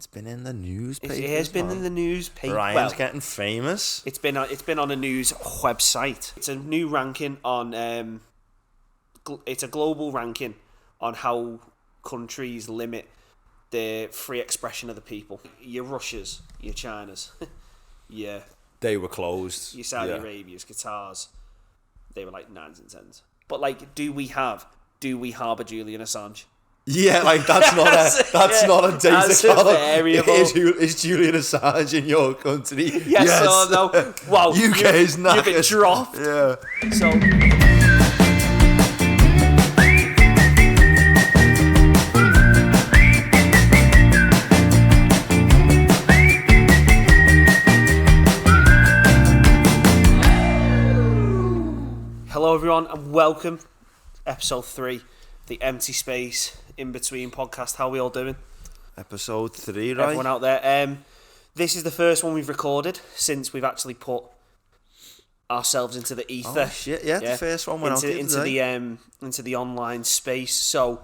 It's been in the newspapers. It has been in the newspaper. Ryan's getting famous. It's been on a news website. It's a new ranking on. It's a global ranking on how countries limit the free expression of the people. Your Russias, your Chinas, yeah. They were closed. Your Saudi Arabias, Qatars, they were like 9s and 10s. But like, do we harbour Julian Assange? Yeah, like that's not a data column. Is Julian Assange in your country? Yes or no? Wow, UK is not. You've been dropped. Yeah. So. Hello everyone and welcome to episode 3 of the Empty Space Inbetween podcast. How are we all doing? Episode 3, right? Everyone out there. This is the first one we've recorded since we've actually put ourselves into the ether. Oh shit, yeah, the first one went into the online space. So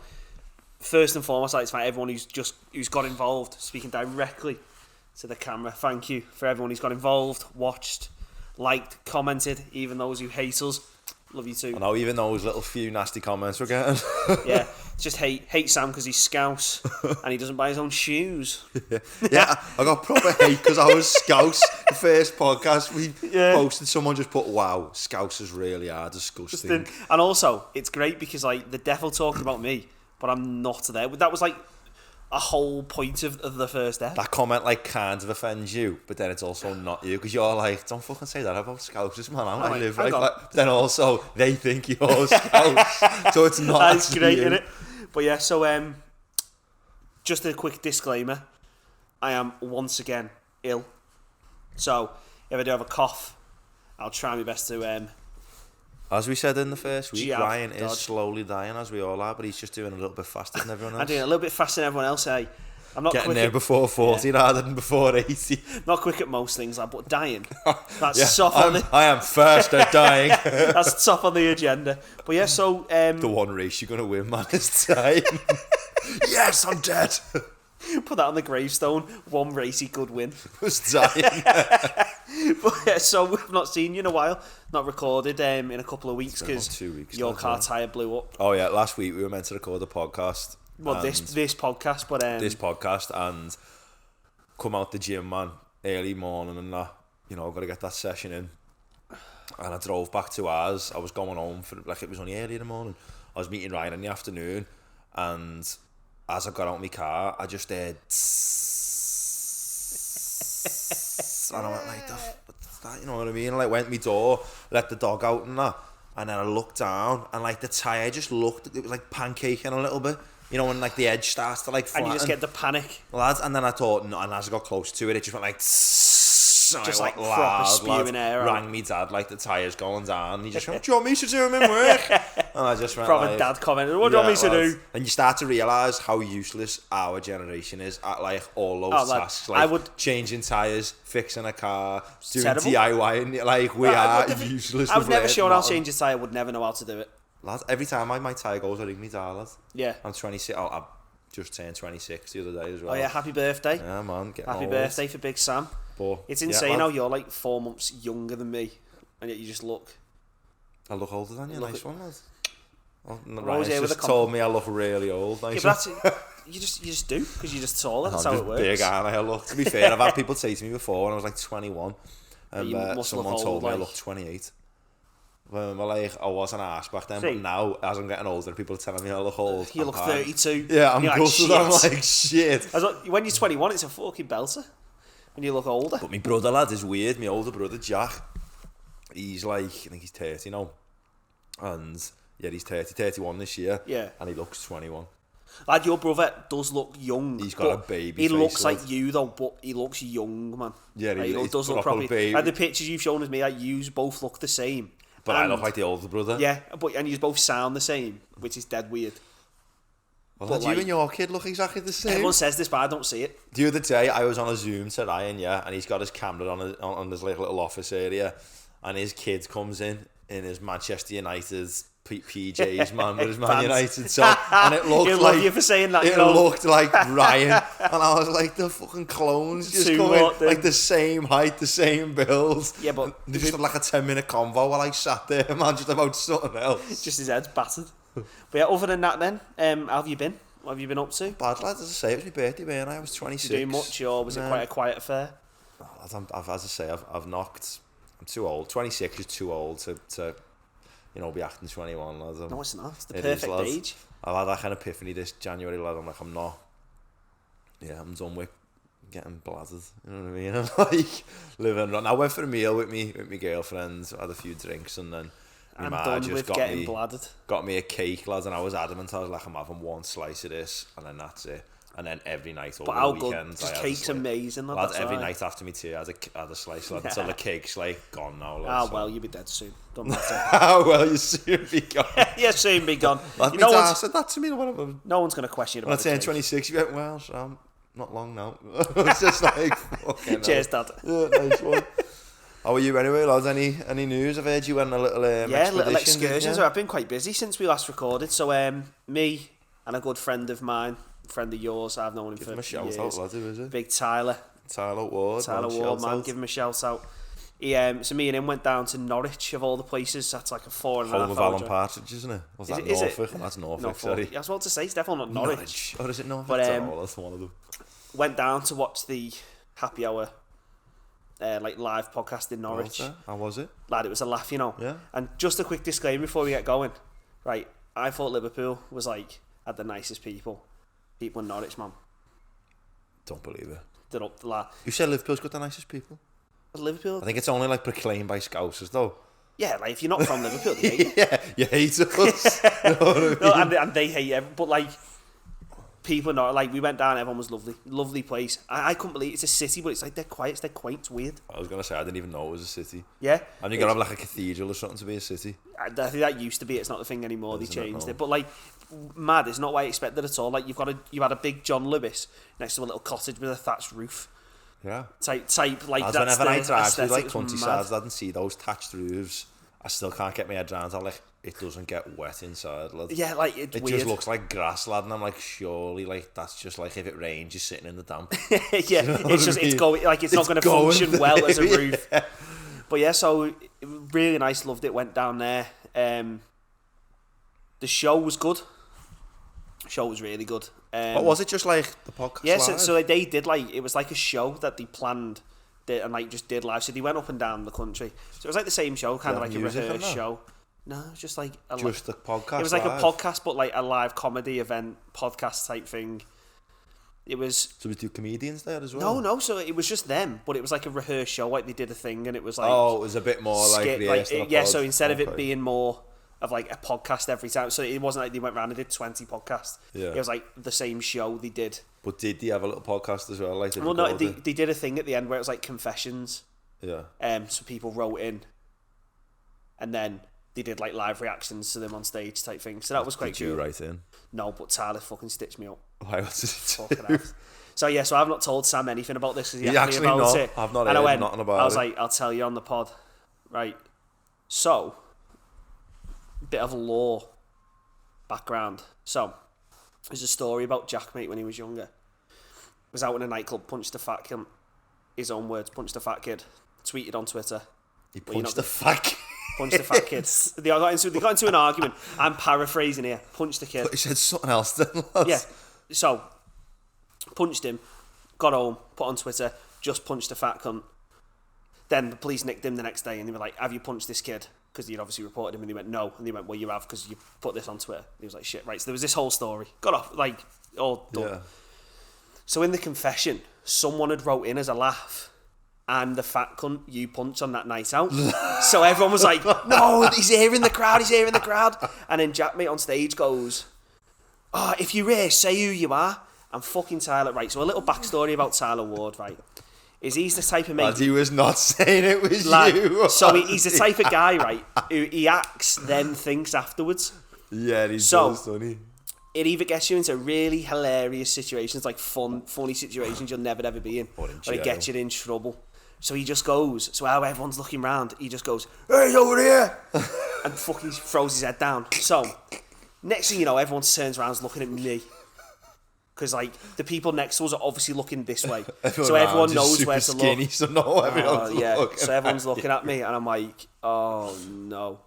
first and foremost, I'd like to thank everyone who's got involved, speaking directly to the camera. Thank you for everyone who's got involved, watched, liked, commented, even those who hate us. Love you too. I know, even those little few nasty comments we're getting. Yeah, just hate Sam because he's Scouse and he doesn't buy his own shoes. Yeah, I got proper hate because I was Scouse. The first podcast we posted, someone just put, "Wow, Scousers really are disgusting." And also, it's great because like the devil talking about me, but I'm not there. That was like a whole point of the first episode. That comment like kind of offends you, but then it's also not you because you're like, don't fucking say that about Scousers, man. I live right. But then also they think you're Scouse, so it's not. That's great, isn't it? But yeah, so just a quick disclaimer: I am once again ill, so if I do have a cough, I'll try my best to. As we said in the first week, Ryan is slowly dying, as we all are, but he's just doing a little bit faster than everyone else. I'm doing a little bit faster than everyone else, eh? I'm not getting there before 40 rather than before 80. Not quick at most things, but dying. That's soft on the... I am first at dying. That's top on the agenda. But yeah, so... the one race you're going to win, man, is dying. Yes, I'm dead. Put that on the gravestone. One race he could win. Was dying. But yeah, so we've not seen you in a while. Not recorded in a couple of weeks because your car tyre blew up. Oh yeah, last week we were meant to record a podcast. Well, this podcast, but this podcast and come out the gym, man, early morning and that. You know, got to get that session in. And I drove back to ours. I was going home for it was only early in the morning. I was meeting Ryan in the afternoon, and as I got out of my car, I just heard. And I went like, what's that? You know what I mean? I like went to my door, let the dog out and that, and then I looked down and like the tyre just looked, it was like pancaking a little bit. You know, when like the edge starts to like flatten. And you just get the panic. Lads, and then I thought, no, and as I got close to it, it just went like, just like proper spewing air. Rang me dad like the tyres going down. He just went, "Do you want me to do them in work?" And I just went proper like, dad comment. What do you want me to do? And you start to realise how useless our generation is at like all those tasks. Like changing tyres, fixing a car, doing DIY, and like we are useless. I would never sure how to change a tyre. I would never know how to do it. Lads, every time my tyre goes, I ring me dad, lad. Yeah. I'm 26. I just turned 26 the other day as well. Oh yeah, happy birthday. Yeah, man. Happy birthday for Big Sam. But, it's insane how you're like 4 months younger than me, and yet you just look. I look older than you. Nice one, lads. Well, Ryan's just told me I look really old. Nice yeah, but you just do because you're just taller. That's how it works. Big, aren't I look. To be fair, I've had people say to me before when I was like 21, and someone told me I look 28. Well, like, I was an arse back then, but now, as I'm getting older, people are telling me I look old. You look 32. Yeah, I'm gutted. I'm like, shit. When you're 21, it's a fucking belter. When you look older. But my brother, lad, is weird. My older brother, Jack, he's like, I think he's 30 now. And, yeah, he's 31 this year. Yeah. And he looks 21. Lad, your brother does look young. He's got a baby He face, looks lad. like you, though, but he looks young, man. Yeah, he does look proper baby. And the pictures you've shown us me, like, you both look the same. But I look like the older brother. Yeah, and you both sound the same, which is dead weird. Well, but you and your kid look exactly the same. Everyone says this, but I don't see it. The other day, I was on a Zoom to Ryan, and he's got his camera on his little office area, and his kid comes in his Manchester United PJs, man, with his Man Pants. United top, and it looked He'll like love you for saying that. it looked like Ryan, and I was like, the fucking clones just coming, like the same height, the same build. Yeah, but they just had like a 10-minute convo while I sat there, man, just about something else. Just his head's battered. But yeah, other than that, then, how have you been? What have you been up to? Bad lad, as I say, it was my birthday, man. I was 26. Did you do much, or was it quite a quiet affair? As I say, I've knocked. I'm too old. 26 is too old to be acting 21, lads. No, it's not. It's the perfect age. I've had that kind of epiphany this January, lad. I'm like, I'm not. Yeah, I'm done with getting bladdered. You know what I mean? I'm like living. I went for a meal with me girlfriend. Had a few drinks, and then I'm done with getting bladdered. Got me a cake, lads, and I was adamant. I was like, I'm having one slice of this, and then that's it. And then every night over the weekend, just cake's amazing. Lad, every night after me tea, I had a slice, lad, until the cake's like gone now. Lad, well, you'll be dead soon. Don't matter. Well, you soon be gone. Yeah, soon be gone. Lad, my dad said that to me. No one's going to question about it. When I turned 26, you went, well, Sam, not long now. It's just like, fucking cheers, Dad. Yeah, nice one. How are you anyway, lads? Any news? I've heard you went on a little little excursion. So I've been quite busy since we last recorded. So me and a good friend of mine, friend of yours, I've known him for years. Give him a shout out, lad, who is it? Big Tyler Ward, man, give him a shout out. So me and him went down to Norwich, of all the places. That's like a 4.5 hour home of Alan Partridge, isn't it? Was that Norfolk? That's Norfolk, sorry. I was about to say, it's definitely not Norwich. Or is it Norfolk? But, that's one of them. Went down to watch the happy hour live podcast in Norwich. How was it? Lad, it was a laugh, Yeah. And just a quick disclaimer before we get going. Right, I thought Liverpool was had the nicest people in Norwich, man. Don't believe it. They're up the lad. You said Liverpool's got the nicest people? Liverpool? I think it's only proclaimed by Scousers though. Yeah, if you're not from Liverpool, you hate yeah, you hate us. You know what I mean? No, and they hate everyone. But people not we went down, everyone was lovely place. I couldn't believe it's a city, but it's dead quiet, it's dead quaint, it's weird. I was gonna say I didn't even know it was a city. Yeah, and you gotta have a cathedral or something to be a city. I think that used to be. It's not the thing anymore. They changed it, but mad. It's not what I expected at all. You had a big John Lewis next to a little cottage with a thatched roof. Yeah, type that's whenever I drive through countrysides, I didn't see those thatched roofs. I still can't get my head around how it doesn't get wet inside, lad. Yeah, it's it weird. Just looks like grass, lad, and I'm like, surely that's just if it rains, you're sitting in the damp. Yeah, you know it's just it's going it's not going to function well as a roof. Yeah. But yeah, so really nice, loved it. Went down there. The show was good. The show was really good. What was it? Just the podcast? Yeah, so they did it was a show that they planned. And just did live, so they went up and down the country. So it was the same show, kind of a rehearsed show. No, it was just a podcast. It was a podcast, but a live comedy event podcast type thing. It was. So we do comedians there as well? No. So it was just them, but it was a rehearsed show. They did a thing, and it was it was a bit more yeah. So instead of it being more of a podcast every time, so it wasn't they went around and did 20 podcasts. Yeah. It was the same show they did. But did they have a little podcast as well? Well, no, they did a thing at the end where it was confessions. Yeah. So people wrote in, and then they did live reactions to them on stage type thing. So that was quite cool. Did you write in? No, but Tyler fucking stitched me up. Why was it? Fucking So yeah, so I've not told Sam anything about this because he asked me about not. It. I've not heard nothing about it. I was I'll tell you on the pod. Right. So, bit of a law background. So, there's a story about Jack, mate, when he was younger. Was out in a nightclub, punched a fat kid. His own words, punched a fat kid. Tweeted on Twitter. He punched a fat kid? Punched a fat kid. They got into an argument. I'm paraphrasing here. Punched the kid. But he said something else then, lads. Yeah. So, punched him, got home, put on Twitter, just punched a fat cunt. Then the police nicked him the next day and they were like, have you punched this kid? Because he'd obviously reported him, and he went, no. And he went, well, you have, because you put this on Twitter. And he was like, shit, right. So there was this whole story. Got off, all done. Yeah. So in the confession, someone had wrote in as a laugh, I'm the fat cunt you punched on that night out. So everyone was like, no, he's here in the crowd. And then Jack, mate, on stage goes, if you're here, say who you are. I'm fucking Tyler. Right, so a little backstory about Tyler Ward, right, is he's the type of mate... He was not saying it was you. So he's the type of guy, right, who he acts, then thinks afterwards. Yeah, he's so funny. It either gets you into really hilarious situations, funny situations you'll never ever be in, or it gets you in trouble. So he just goes, so how everyone's looking round, he just goes, hey, over here! and fucking throws his head down. So, next thing you know, everyone turns around and looking at me. Because, like, the people next to us are obviously looking this way. So everyone knows where to skinny, look. So no, everyone's looking. So everyone's looking at me, and I'm like, oh, no.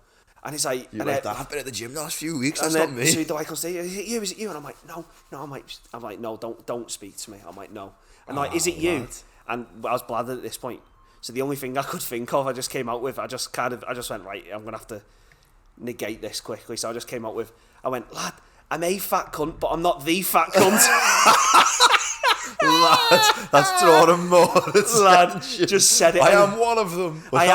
And he's like... You're like, I've been at the gym the last few weeks, and that's then, not me. So the wife goes, is it you? And I'm like, no. I'm like, no, don't speak to me. I'm like, no. And like, is it you? Lad. And I was bladdered at this point. So the only thing I could think of, I just came out with, I just went, right, I'm going to have to negate this quickly. So I just came out with, I went, lad, I'm a fat cunt, but I'm not the fat cunt. Lad, that's drawing more attention. Lad, just said it. I am one of them. I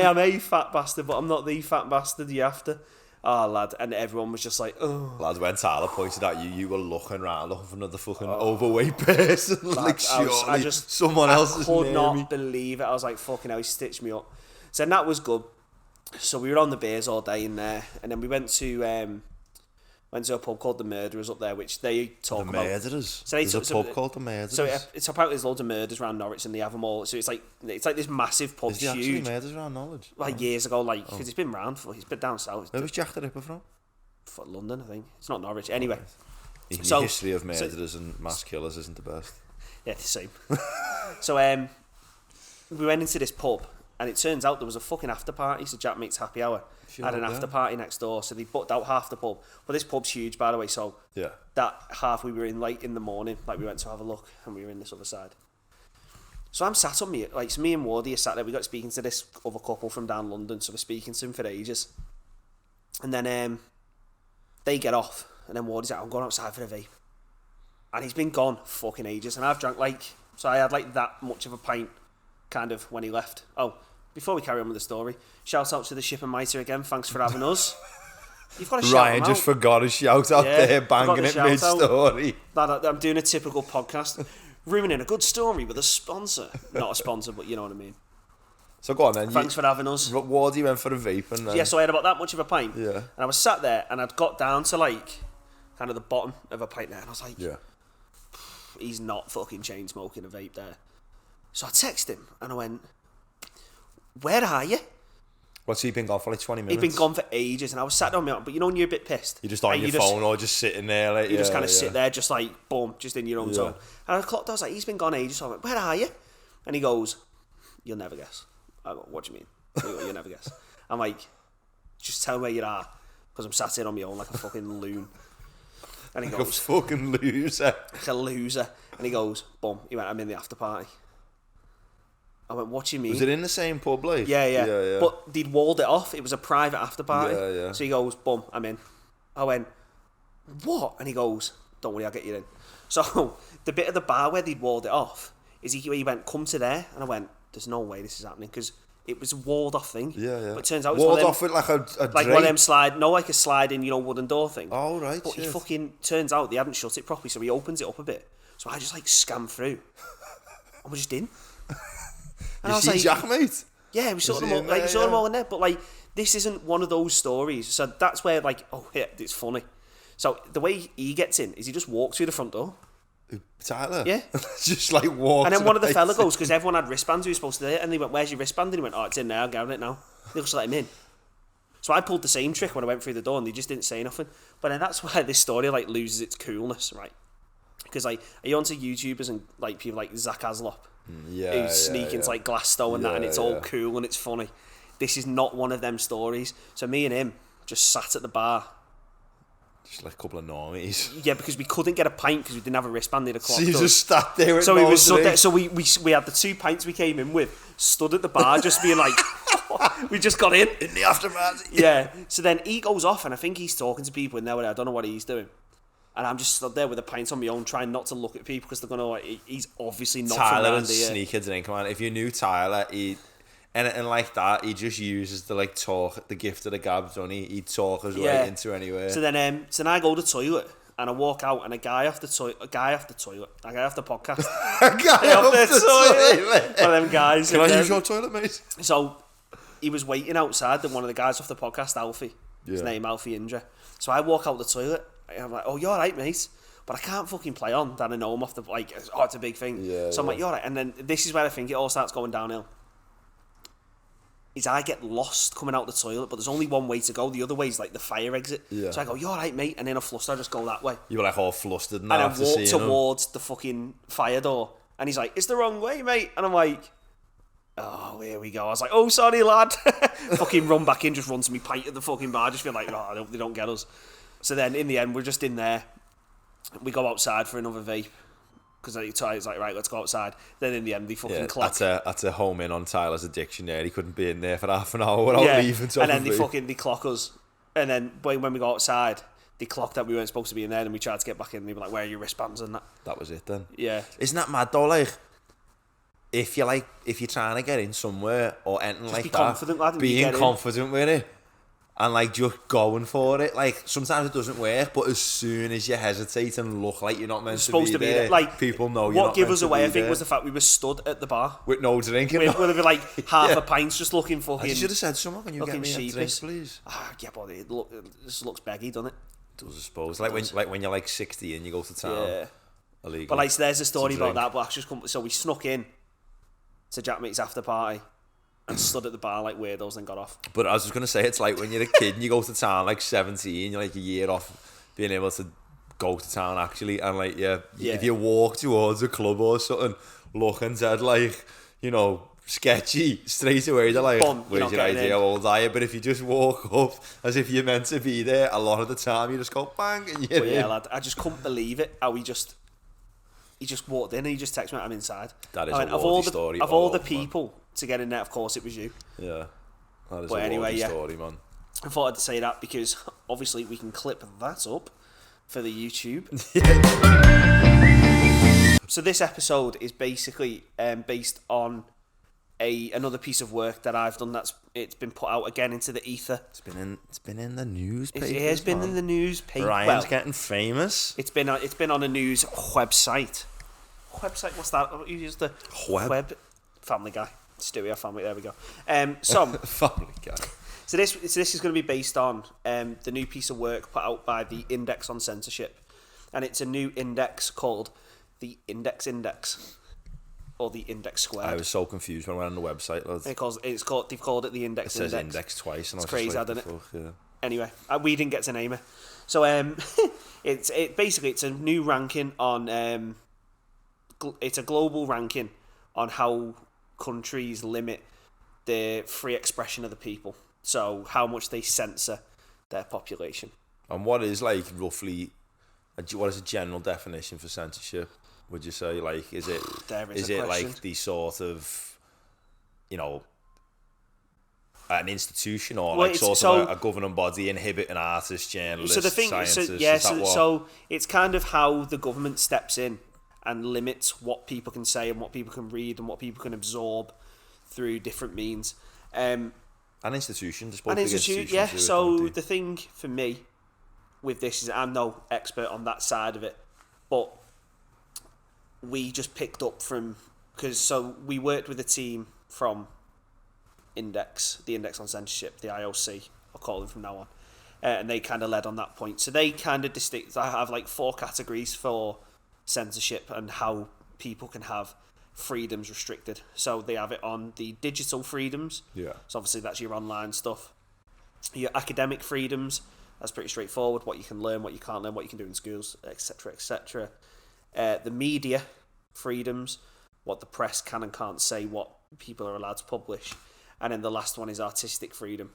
am a fat bastard, but I'm not the fat bastard you after. Oh, lad. And everyone was just like, oh. Lad, when Tyler pointed at you, you were looking around looking for another fucking overweight person. Lad, like, surely someone else is near me. I could not believe it. I was like, fucking hell, he stitched me up. So then that was good. So we were on the beers all day in there. And then we went to a pub called The Murderers up there, which they talk about. The Murderers? So there's a pub called The Murderers? So it's apparently there's loads of murders around Norwich and they have them all. So it's like this massive pub, Is there huge. actually murders around Norwich? Like years ago, because it's been round, it's been down south. Where was Jack the Ripper from? For London, I think. It's not Norwich. Anyway. The history of murderers and mass killers isn't the best. Yeah, the same. So we went into this pub and it turns out there was a fucking after party. So Jack Mate's Happy Hour had an after party next door. So they booked out half the pub. But this pub's huge, by the way. So that half we were in late in the morning. Like we went to have a look and we were in this other side. So I'm sat on me. Like, so me and Wardy are sat there. We got speaking to this other couple from down London. So we're speaking to him for ages. And then they get off. And then Wardy's like, I'm going outside for a vape. And he's been gone fucking ages. And I've drank so I had that much of a pint kind of when he left. Oh, before we carry on with the story, shout out to the ship and mitre again. Thanks for having us. You've got to shout Ryan just forgot a shout out there, banging it mid-story. I'm doing a typical podcast. Ruining a good story with a sponsor. Not a sponsor, but you know what I mean. So go on then. Thanks for having us. Wardy went for a vape and then... Yeah, so I had about that much of a pint. Yeah. And I was sat there and I'd got down to kind of the bottom of a pint there and I was like... Yeah. He's not fucking chain smoking a vape there. So I texted him and I went, where are you? What's he been gone for 20 minutes? He'd been gone for ages and I was sat down my own, but you know when you're a bit pissed? You're just on your phone or just sitting there. You just kind of sit there just boom, just in your own zone. And I clocked, I was like, he's been gone ages. So I went, where are you? And he goes, you'll never guess. I go, what do you mean? You'll never guess. I'm like, just tell me where you are. Because I'm sat in on my own like a fucking loon. And he goes, like a fucking loser. Like a loser. And he goes, boom. He went, I'm in the after party. I went, what do you mean? Was it in the same pub, like? Yeah. But they'd walled it off. It was a private after party. Yeah. So he goes, boom, I'm in. I went, what? And he goes, don't worry, I'll get you in. So the bit of the bar where they'd walled it off is he went, come to there. And I went, there's no way this is happening because it was a walled off thing. Yeah. But it turns out it's walled off with like a like one of them like a sliding, wooden door thing. Oh, right. But he fucking turns out they hadn't shut it properly, so he opens it up a bit. So I just scam through. And we're just in. And you I was see Jack, mate? Yeah, we saw them all in there. But this isn't one of those stories. So that's where oh yeah, it's funny. So the way he gets in is he just walks through the front door. Tyler? Yeah. Just walks. And then one of the fella goes, because everyone had wristbands who was supposed to do it, and they went, where's your wristband? And he went, oh, it's in there, I'll get it now. They just let him in. So I pulled the same trick when I went through the door and they just didn't say nothing. But then that's why this story loses its coolness, right? Because are you onto YouTubers and people like Zach Aslop? Who sneak into Glasgow and that, and it's all cool and it's funny. This is not one of them stories. So me and him just sat at the bar. Just a couple of normies. Yeah, because we couldn't get a pint because we didn't have a wristband in the clock. So you just sat there with so we were stood there. So we had the 2 pints we came in with, stood at the bar just being like, we just got in the aftermath. Yeah. So then he goes off and I think he's talking to people in there. I don't know what he's doing. And I'm just stood there with a pint on my own, trying not to look at people because they're going to he's obviously not Tyler from and here. sneak a drink, man. If you knew Tyler, anything like that, he just uses the talk, the gift of the gab, don't he? He'd talk us right into anywhere. So then I go to the toilet and I walk out and a guy off the podcast. a guy off the toilet. One of them guys. Can I use your toilet, mate? So he was waiting outside, and one of the guys off the podcast, Alfie, his name Alfie Indra. So I walk out the toilet. I'm like, oh, you're alright, mate. But I can't fucking play on that I know him off the it's a big thing. So I'm like, you're alright. And then this is where I think it all starts going downhill. is I get lost coming out the toilet, but there's only one way to go. The other way is like the fire exit. Yeah. So I go, "You all right, mate?" And in a fluster, I just go that way. You were like all flustered And I after walk seeing him. towards the fucking fire door, and he's like, "It's the wrong way, mate." And I'm like, "Oh, here we go." I was like, "Oh, sorry, lad." Fucking run back in, just run to me pint at the fucking bar. I just feel like, "Oh, they don't get us." So then in the end, we're just in there. We go outside for another vape. Because it's like, right, let's go outside. Then in the end, they fucking clock. That's a home in on Tyler's addiction there. He couldn't be in there for half an hour without leaving. And then they clock us. And then when we go outside, they clocked that we weren't supposed to be in there, and we tried to get back in, and they were like, "Where are your wristbands?" and that. That was it then. Yeah. Isn't that mad though? Like, if you're trying to get in somewhere or anything Just like be that, confident, lad, being confident with it. And like just going for it, like sometimes it doesn't work, but as soon as you hesitate and look like you're not meant supposed to be there, like people know you're not what gave meant us to away, be I think, there. was the fact we were stood at the bar with no drinking. with a bit like half a pint, just looking fucking. I should have said something. Can you get me a drink, sheepish. please? Yeah, but it just looks beggy, doesn't it? It does, I suppose. Like when you're like 60 and you go to town. Yeah. Illegal. But like, so there's a story about drink. that. But so we snuck in to Jack Mate's after party and stood at the bar like weirdos, and got off. But I was just going to say, it's like when you're a kid and you go to town like 17, you're like a year off being able to go to town actually, and like if you walk towards a club or something looking dead like, you know, sketchy, straight away they're like, where's your idea, how old are you? But if you just walk up as if you're meant to be there, a lot of the time you just go bang and you're in. Yeah, lad, I just couldn't believe it how he just walked in and he just texted me, "I'm inside." That is a worthy story. Of all the people to get in there, of course it was you. Yeah, that is But a anyway, worthy story, man. I thought I'd say that because obviously we can clip that up for the YouTube. So this episode is basically based on another piece of work that I've done. It's been put out again into the ether. It's been in the newspaper. It has been in the newspaper. Ryan's getting famous. It's been on a news website. What's that? You use the web. Family Guy. Stewie, our family. There we go. Family Guy. So this is going to be based on the new piece of work put out by the Index on Censorship, and it's a new index called the Index, or the Index Squared. I was so confused when I went on the website. They've called it the Index. It says Index twice, and it's I was crazy, just like, isn't it? fuck, yeah. Anyway, we didn't get to name it. So it's a new ranking on it's a global ranking on how countries limit the free expression of the people. So how much they censor their population. And what is like roughly, what is a general definition for censorship? Would you say, like, is it like the sort of, you know, an institution or like sort of a governing body inhibiting artists, journalists, scientists? So it's kind of how the government steps in and limits what people can say and what people can read and what people can absorb through different means. An institution, yeah. So the thing for me with this is I'm no expert on that side of it, but we just picked up from so we worked with a team from the Index on Censorship, the IOC, I'll call them from now on, and they kind of led on that point. So they kind of I have like 4 categories for censorship and how people can have freedoms restricted. So they have it on the digital freedoms. Yeah. So obviously that's your online stuff. Your academic freedoms, that's pretty straightforward. What you can learn, what you can't learn, what you can do in schools, etc., etc. The media freedoms, what the press can and can't say, what people are allowed to publish. And then the last one is artistic freedom.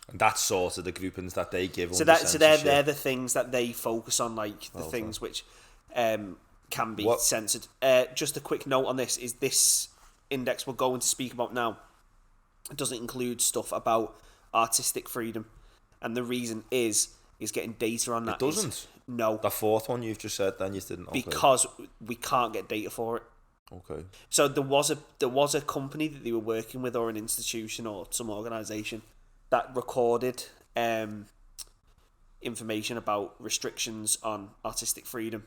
And that's sort of the groupings that they give. So they're the things that they focus on, like the things which can be censored. Just a quick note on this is this index we're going to speak about now. It doesn't include stuff about artistic freedom, and the reason is getting data on that. It doesn't. No. The 4th one you've just said, then you didn't. Okay. Because we can't get data for it. Okay. So there was a company that they were working with, or an institution or some organisation that recorded information about restrictions on artistic freedom,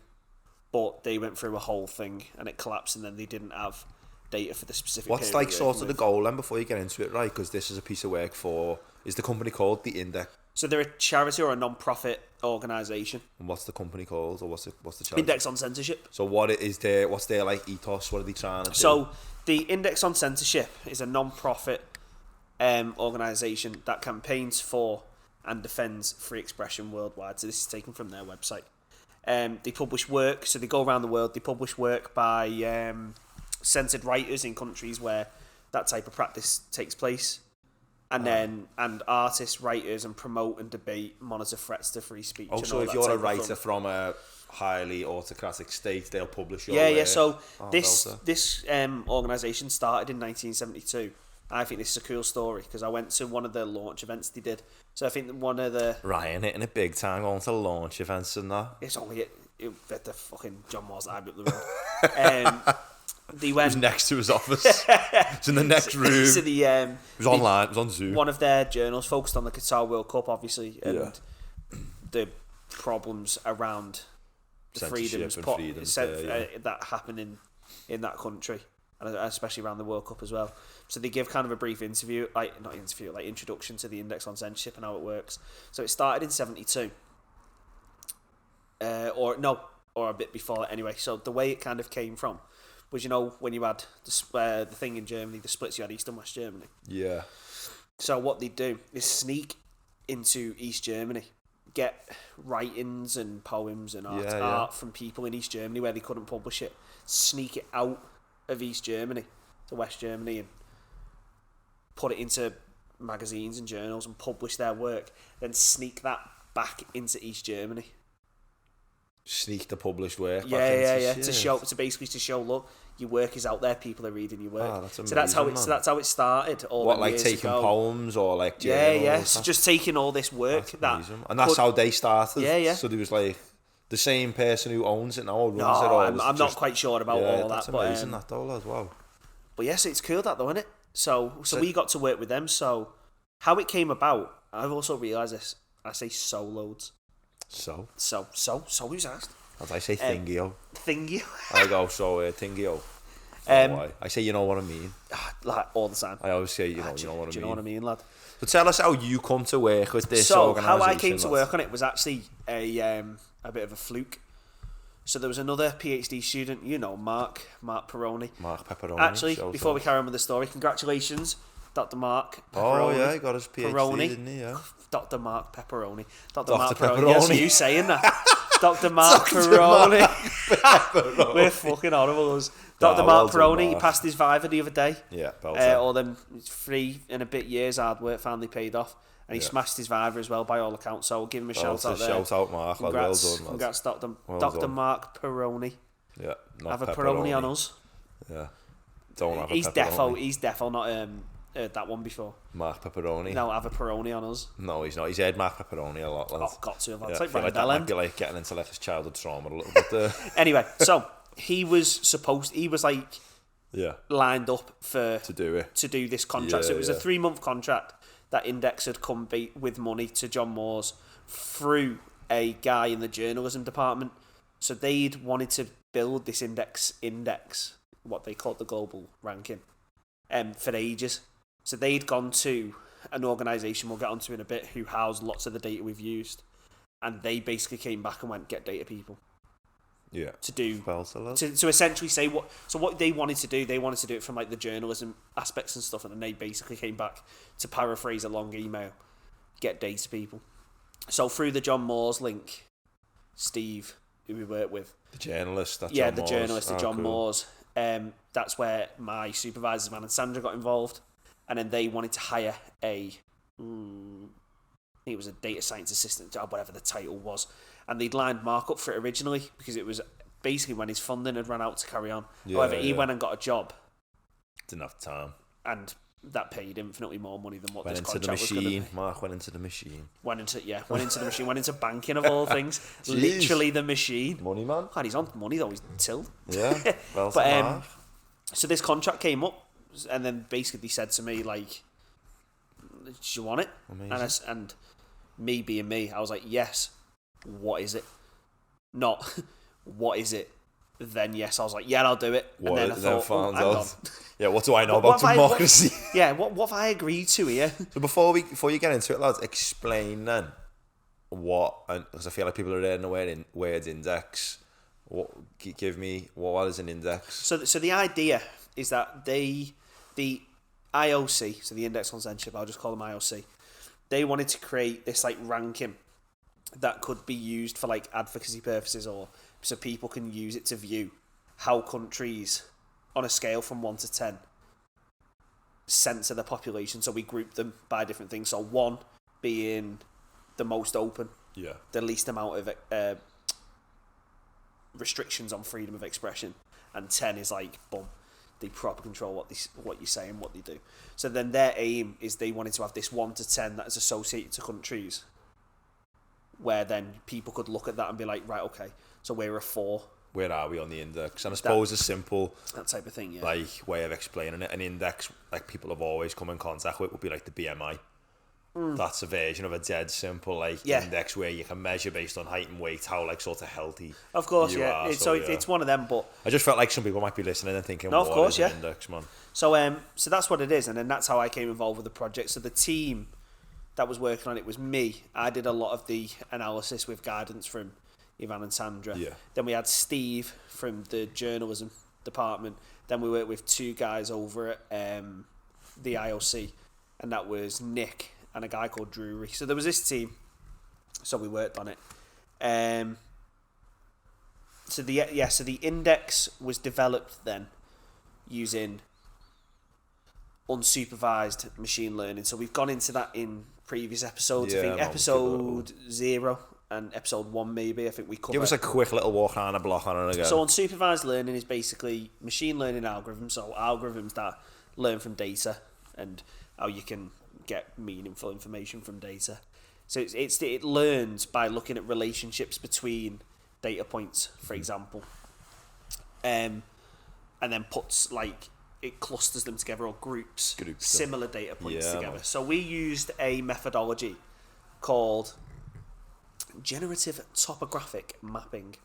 but they went through a whole thing and it collapsed, and then they didn't have data for the specific. What's like sort of the goal then before you get into it, right? Because this is a piece of work for. Is the company called the Index? So they're a charity or a non-profit organisation. And what's the company called, or what's the charity? Index on Censorship. So what's their like ethos? What are they trying to do? So the Index on Censorship is a non-profit organisation that campaigns for and defends free expression worldwide. So this is taken from their website. They publish work, so they go around the world. They publish work by censored writers in countries where that type of practice takes place, and artists, writers, and promote and debate, monitor threats to free speech. Also, if you're a writer from a highly autocratic state, they'll publish your work. Yeah. So this organisation started in 1972. I think this is a cool story because I went to one of the launch events they did. So I think that one of the Ryan hitting it big time, going to launch events and that. It's only at the fucking John Moores that I up the road. They went. It was next to his office. It's in the next room. So it was online. It was on Zoom. One of their journals focused on the Qatar World Cup, obviously, and the problems around the freedoms that happen in that country, and especially around the World Cup as well. So they give kind of a brief introduction to the Index on Censorship and how it works. So it started in 72. Or a bit before that anyway. So the way it kind of came from was, when you had the thing in Germany, the splits, you had East and West Germany. Yeah. So what they do is sneak into East Germany, get writings and poems and art from people in East Germany where they couldn't publish it, sneak it out of East Germany to West Germany and put it into magazines and journals and publish their work, then sneak that back into East Germany. Sneak the published work. Yeah. To basically show, look, your work is out there. People are reading your work. That's amazing, so that's how it started. Taking poems or like journals? Yeah. So just taking all this work and that's how they started. Yeah. So there was like the same person who owns it now or runs it. I'm not quite sure about all that. That's amazing, that though as well. But yes, it's cool that though, isn't it? So we got to work with them. So how it came about, I've also realised this. I say so loads. So who's asked? As I say thingio. Thingio. I go, thingio. Why? I say, you know what I mean? Like all the time. I always say, you know what I mean. Do you know what I mean, lad? So tell us how you come to work with this organisation. So how I came to work on it was actually a bit of a fluke. So there was another PhD student, Mark Peroni. Mark Pepperoni. Actually, before we carry on with the story, congratulations, Dr. Mark Pepperoni. Oh yeah, he got his PhD, didn't he? Yeah. Dr. Mark Pepperoni. Dr. Mark Pepperoni. Yes, you saying that. Dr. Mark Peroni. We're fucking horrible. Dr. Mark Peroni, he passed his Viva the other day. Yeah, all them 3 and a bit years hard work finally paid off. And he smashed his Viva as well, by all accounts. So we'll give him a shout out there. Shout out, Mark. Congrats, well done, congrats, Dr. Mark Peroni. Yeah, have a Peroni on us. Yeah, don't have a Pepperoni. He's defo not heard that one before. Mark Pepperoni. No, have a Peroni on us. No, he's not. He's heard Mark Pepperoni a lot. Oh, got to have. Yeah, It's like Brian that might be like getting into like his childhood trauma a little bit. Anyway, so he was like lined up to do this contract. So it was a 3-month contract that Index had come with money to John Moores through a guy in the journalism department. So they'd wanted to build this index, what they called the global ranking, for ages. So they'd gone to an organisation we'll get onto in a bit who housed lots of the data we've used, and they basically came back and went, get data people. Yeah. To essentially say what they wanted to do, they wanted to do it from like the journalism aspects and stuff, and then they basically came back to paraphrase a long email, get data people. So through the John Moores link, Steve, who we work with, the journalist, John Moores, that's where my supervisor's man and Sandra got involved, and then they wanted to hire I think it was a data science assistant, or whatever the title was. And they'd lined Mark up for it originally because it was basically when his funding had run out to carry on. However, he went and got a job. Didn't have time. And that paid infinitely more money than what this contract was going to be. Mark went into the machine. Went into the machine. Went into banking of all things. Literally the machine. Money man. God, he's on money though. He's till. Yeah. Well, but so this contract came up, and then basically said to me like, "Do you want it?" Amazing. And me being me, I was like, "Yes." What is it? Not what is it? Then yes, I was like, yeah, I'll do it. And then I thought, hang on. Yeah, what do I know about democracy? What have I agreed to here? So before you get into it, lads, explain then because I feel like people are learning the word index. Give me what is an index? So the idea is that the IOC, so the Index on Censorship, I'll just call them IOC, they wanted to create this like ranking that could be used for like advocacy purposes, or so people can use it to view how countries, on a scale from 1 to 10, censor the population. So we group them by different things. So 1 being the most open, the least amount of restrictions on freedom of expression, and 10 is like, boom, they proper control what you say and what they do. So then their aim is they wanted to have this 1 to 10 that is associated to countries, where then people could look at that and be like, right, okay, so we're a 4. Where are we on the index? And I suppose a simple that type of thing, like way of explaining it, an index like people have always come in contact with would be like the BMI. That's a version of a dead simple like index where you can measure based on height and weight how like sort of healthy. Of course, you are. So it's one of them. But I just felt like some people might be listening and thinking, no, of course, an index, man? So so that's what it is, and then that's how I came involved with the project. So the team that was working on it was me. I did a lot of the analysis with guidance from Ivan and Sandra. Yeah. Then we had Steve from the journalism department. Then we worked with 2 guys over at the IOC, and that was Nick and a guy called Drury. So there was this team. So we worked on it. So the index was developed then using unsupervised machine learning. So we've gone into that in previous episodes. I think episode 0 and episode 1 maybe. I think we covered. Give us a quick little walk around a block on it again. So unsupervised learning is basically machine learning algorithms. So algorithms that learn from data and how you can get meaningful information from data. So it learns by looking at relationships between data points, for example, and then puts like it clusters them together, or groups similar data points together. So we used a methodology called generative topographic mapping.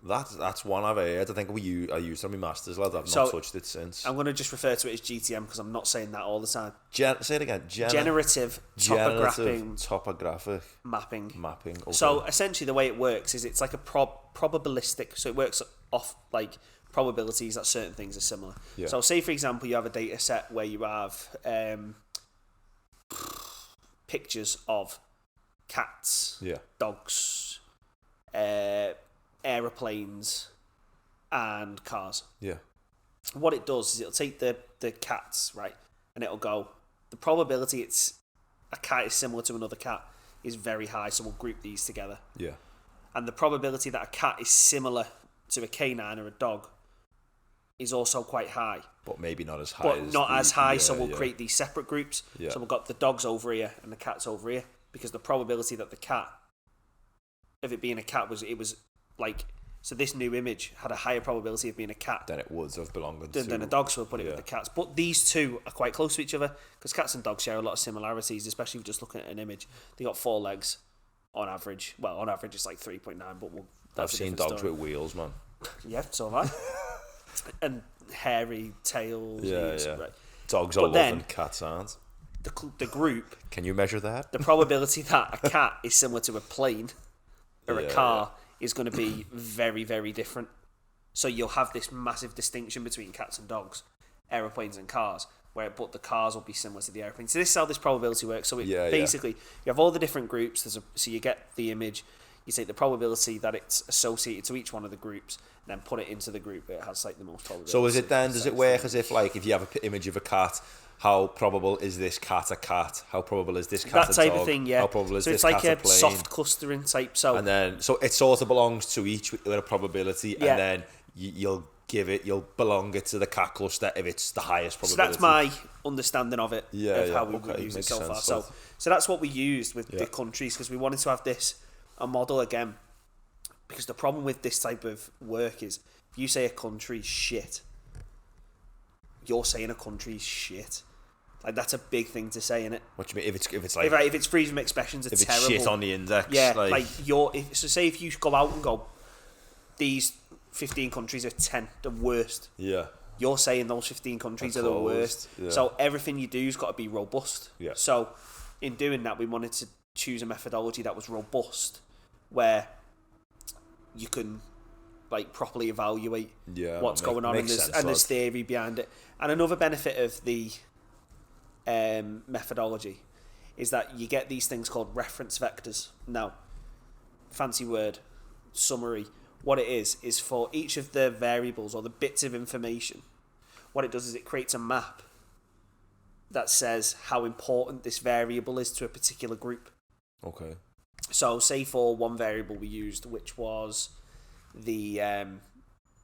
That's one I've heard. I think I used it on my masters, lad. I've not touched it since. I'm going to just refer to it as GTM because I'm not saying that all the time. Say it again. Generative topographic mapping. Okay. So essentially the way it works is it's like a probabilistic, so it works off like probabilities that certain things are similar. Yeah. So say for example you have a data set where you have pictures of cats, dogs, aeroplanes and cars. Yeah. What it does is it'll take the cats, right, and it'll go, the probability a cat is similar to another cat is very high, so we'll group these together. Yeah. And the probability that a cat is similar to a canine or a dog is also quite high. But maybe not as high. So we'll create these separate groups. Yeah. So we've got the dogs over here and the cats over here, because the probability that the cat, of it being a cat, was like, so this new image had a higher probability of being a cat than it would have belonged than a dog, so we'll put it with the cats. But these two are quite close to each other, because cats and dogs share a lot of similarities, especially if you're just looking at an image. They got 4 legs on average. Well, on average it's like 3.9, but I've seen dogs with wheels, man. Yeah, so have I. And hairy tails. Right. Dogs are loving, cats aren't. The group. Can you measure that? The probability that a cat is similar to a plane or a car is going to be very, very different. So you'll have this massive distinction between cats and dogs, aeroplanes and cars, but the cars will be similar to the aeroplanes. So this is how this probability works. So basically, you have all the different groups. So you get the image, you take the probability that it's associated to each one of the groups, and then put it into the group that has like the most probability. So does it work as if, like, if you have an image of a cat, how probable is this cat a cat? How probable is this cat a dog? That type of thing, yeah. How probable is this cat a plane? So it's like a soft clustering type. So it sort of belongs to each with a probability, and then you'll belong it to the cat cluster if it's the highest probability. So that's my understanding of it, of how we use it so far. So that's what we used with the countries, because we wanted to have a model again, because the problem with this type of work is if you say a country's shit, you're saying a country's shit. Like, that's a big thing to say, innit? What do you mean? If it's like, if it's freedom of expressions are terrible, it's shit on the index, say if you go out and go, these 15 countries are 10 the worst. Yeah. You're saying those 15 countries are the worst. Yeah. So everything you do's got to be robust. Yeah. So in doing that, we wanted to choose a methodology that was robust, where you can like properly evaluate what's going on, and there's theory behind it. And another benefit of the methodology is that you get these things called reference vectors. Now, fancy word, summary, what it is for each of the variables or the bits of information, what it does is it creates a map that says how important this variable is to a particular group. Okay. So, say for one variable we used, which was the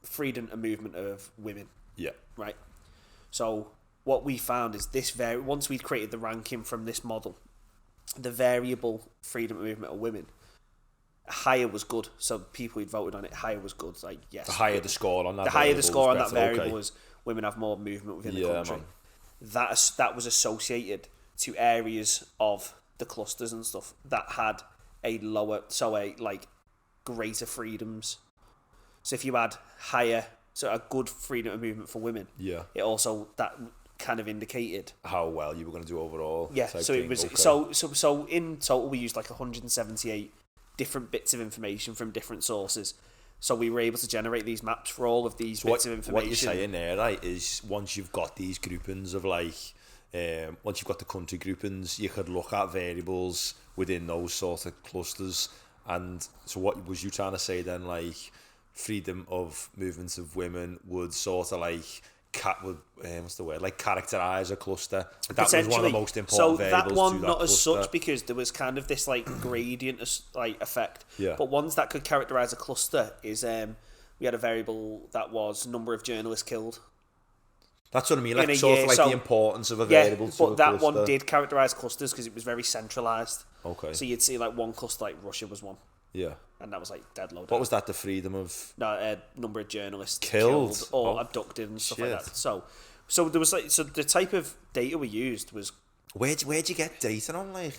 freedom of movement of women. Yeah. Right. So, what we found is once we'd created the ranking from this model, the variable freedom of movement of women, higher was good. So, people who'd voted on it, higher was good. Like, yes. The higher the score on that. The higher the score on that variable okay. was women have more movement within the country. Man. That was associated to areas of the clusters and stuff that had greater freedoms. So if you had a good freedom of movement for women, it also that kind of indicated how well you were going to do overall. Yeah, so it was so in total we used like 178 different bits of information from different sources. So we were able to generate these maps for all of these bits of information. What you're saying there, right, is once you've got these groupings of once you've got the country groupings, you could look at variables within those sort of clusters. And so what was you trying to say then, like freedom of movements of women would sort of characterize a cluster? That was one of the most important variables. So that one not cluster. As such, because there was kind of this like gradient effect. Yeah. But ones that could characterize a cluster is we had a variable that was number of journalists killed. That's what I mean, like sort of like the importance of a variable to a cluster. But that one did characterise clusters because it was very centralised. Okay. So you'd see like one cluster, like Russia was one. Yeah. And that was like dead low. What was that, the freedom of... No, number of journalists killed or abducted and stuff like that. So there was the type of data we used was... Where'd you get data on, like,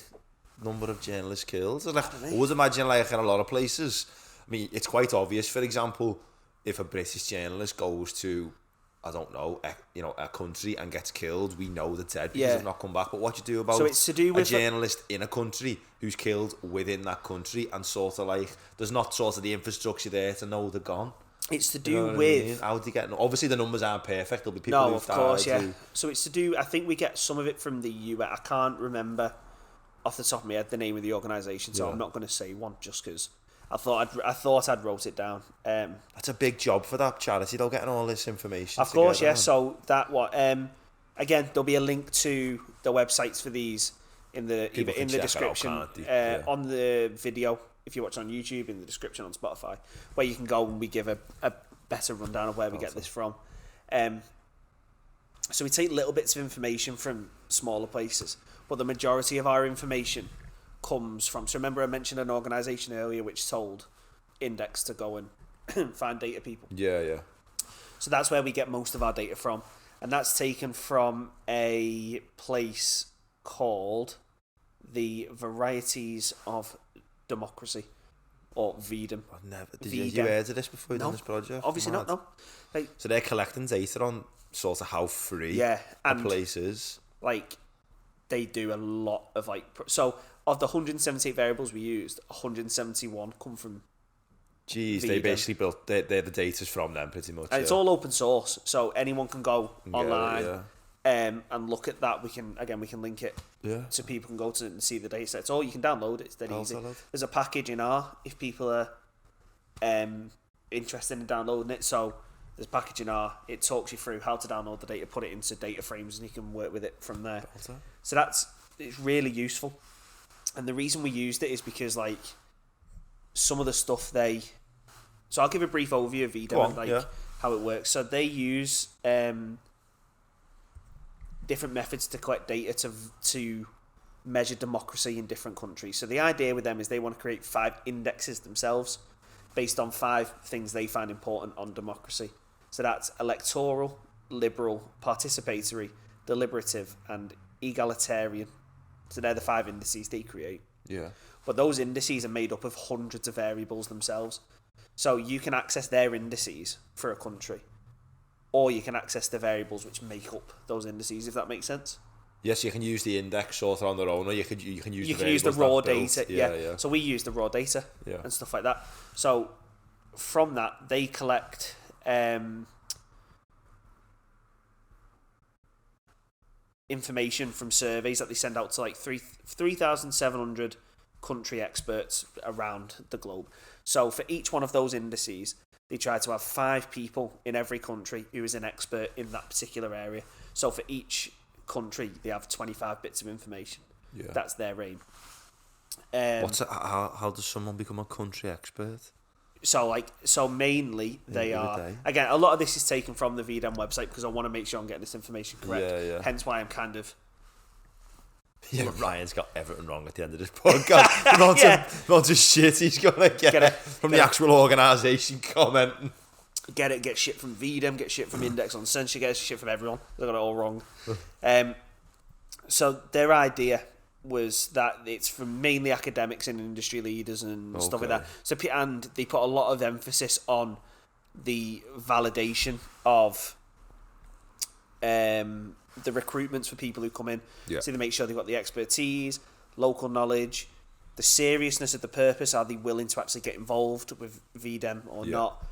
number of journalists killed? Like, I would imagine, like, in a lot of places, I mean, it's quite obvious, for example, if a British journalist goes to... I don't know, a country and gets killed, we know they're dead because they've not come back. But what do you do about a journalist in a country who's killed within that country and sort of like, there's not sort of the infrastructure there to know they're gone? It's to do with... I mean? How do you get... Obviously the numbers aren't perfect, there'll be people who've died. No, of course, yeah. So it's to do... I think we get some of it from the US. I can't remember off the top of my head the name of the organisation, so I'm not going to say one just because... I thought I'd wrote it down. That's a big job for that charity, though, getting all this information. Of course, yeah. So that again, there'll be a link to the websites for these in the description on the video if you watch on YouTube, in the description on Spotify, where you can go and we give a better rundown of where we get this from. So we take little bits of information from smaller places, but the majority of our information comes from... So remember I mentioned an organisation earlier which told Index to go and find data people. Yeah. So that's where we get most of our data from. And that's taken from a place called the Varieties of Democracy, or VDEM. Did you heard of this before you done this project? Obviously not, no. So they're collecting data on sort of how free a place is. Like, they do a lot of so of the 178 variables we used, 171 come from VDEM. They basically built they're the data's from them pretty much. And it's all open source, so anyone can go online and look at that. We can link it so people can go to it and see the data sets. Or you can download it, it's dead easy. There's a package in R if people are interested in downloading it. So there's a package in R, it talks you through how to download the data, put it into data frames, and you can work with it from there. So it's really useful. And the reason we used it is because like some of the stuff so I'll give a brief overview of VDEM and how it works. So they use different methods to collect data to measure democracy in different countries. So the idea with them is they want to create 5 indexes themselves based on 5 things they find important on democracy. So that's electoral, liberal, participatory, deliberative, and egalitarian. So they're the 5 indices they create. Yeah. But those indices are made up of hundreds of variables themselves. So you can access their indices for a country, or you can access the variables which make up those indices, if that makes sense. Yes, you can use the index sort of on their own, or you can use the raw data. Yeah. So we use the raw data and stuff like that. So from that, they collect... information from surveys that they send out to like 3,700 country experts around the globe. So for each one of those indices, they try to have 5 people in every country who is an expert in that particular area. So for each country, they have 25 bits of information. Yeah. That's their aim. How does someone become a country expert? So mainly they are, again, a lot of this is taken from the VDEM website because I want to make sure I'm getting this information correct. Yeah. Hence why I'm kind of... Yeah, Ryan's got everything wrong at the end of this podcast. Not just shit he's going to get from the actual organisation commenting. Get shit from VDEM, get shit from Index on Censorship, get shit from everyone. They got it all wrong. So their idea was that it's from mainly academics and industry leaders and stuff like that. So, and they put a lot of emphasis on the validation of the recruitments for people who come in. Yeah. So they make sure they've got the expertise, local knowledge, the seriousness of the purpose. Are they willing to actually get involved with VDEM or not?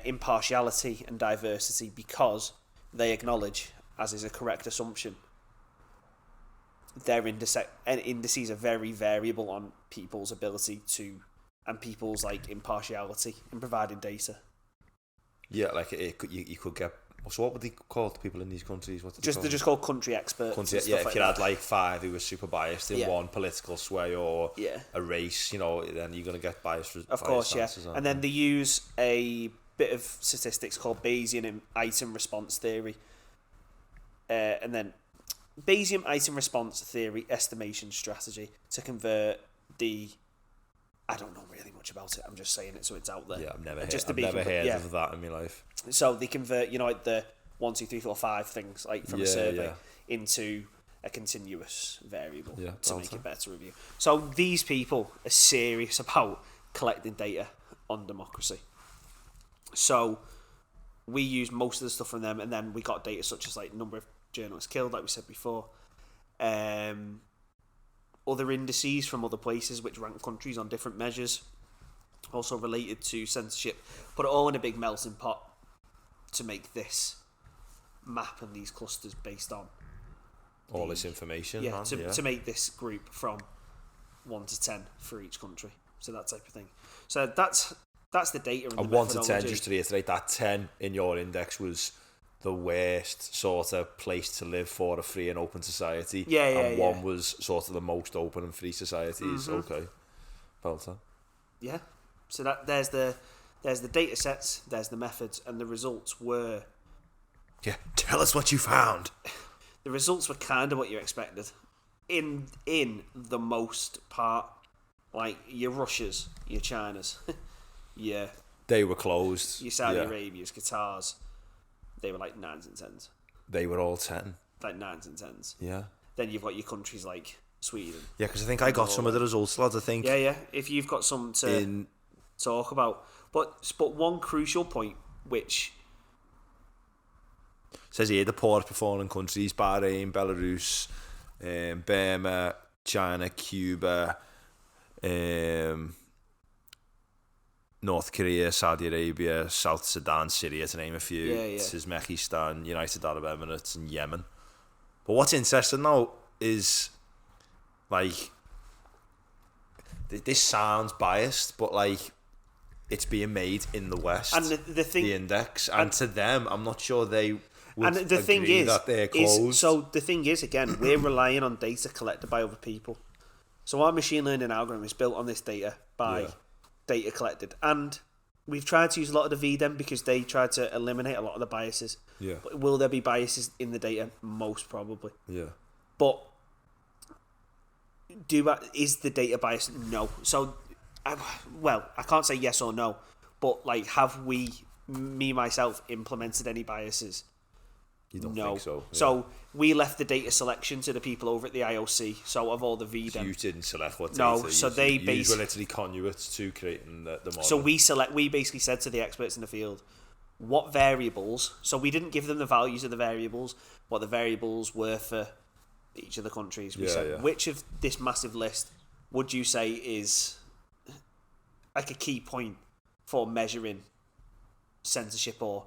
Impartiality and diversity, because they acknowledge, as is a correct assumption, their indices are very variable on people's ability to, and people's like impartiality in providing data. Yeah, like you could get. So what would they call the people in these countries? They're just called country experts. If you had like 5 who were super biased in one political sway or a race, then you're going to get biased. Of course, and then they use a bit of statistics called Bayesian item response theory, and then Bayesian item response theory estimation strategy to convert the... I don't know really much about it. I'm just saying it so it's out there. Yeah, I've never heard of that in my life. So they convert, like the 1, 2, 3, 4, 5 things like from a survey into a continuous variable to make it better review. So these people are serious about collecting data on democracy. So we used most of the stuff from them, and then we got data such as like number of journalists killed, like we said before. Other indices from other places which rank countries on different measures, also related to censorship. Put it all in a big melting pot to make this map and these clusters based on all this information. To make this group from 1 to 10 for each country. So that type of thing. So that's the data. And 1 to 10, just to reiterate, that 10 in your index was the worst sort of place to live for a free and open society. And 1 was sort of the most open and free societies. Mm-hmm. Okay. Belter. Yeah. So that there's the data sets, there's the methods, and the results were... Yeah, tell us what you found. The results were kind of what you expected. In the most part, like your Russias, your Chinas, yeah. They were closed. Your Saudi Arabias, Qatars, they were like 9s and 10s. They were all 10. Like 9s and 10s. Yeah. Then you've got your countries like Sweden. Yeah, because I think I got some of the results, lads, I think. Yeah. If you've got some to talk about. But one crucial point, which... Says here, the poorest performing countries: Bahrain, Belarus, Burma, China, Cuba, North Korea, Saudi Arabia, South Sudan, Syria, to name a few. Uzbekistan, United Arab Emirates, and Yemen. But what's interesting now is, like, this sounds biased, but like, it's being made in the West, and the thing, the index, and to them, I'm not sure they. And the thing is, the thing is, again, we're relying on data collected by other people. So our machine learning algorithm is built on this data by data collected, and we've tried to use a lot of the VDEM because they tried to eliminate a lot of the biases. Yeah. But will there be biases in the data? Most probably. Yeah. But is the data biased? No. So, I can't say yes or no, but like, have we, me myself, implemented any biases? You don't think so? Yeah. So we left the data selection to the people over at the IOC. So of all the VDEM, so you didn't select what data. No, so they were literally conduits to creating the model. So we basically said to the experts in the field, what variables. So we didn't give them the values of the variables, what the variables were for each of the countries. We said, which of this massive list would you say is like a key point for measuring censorship or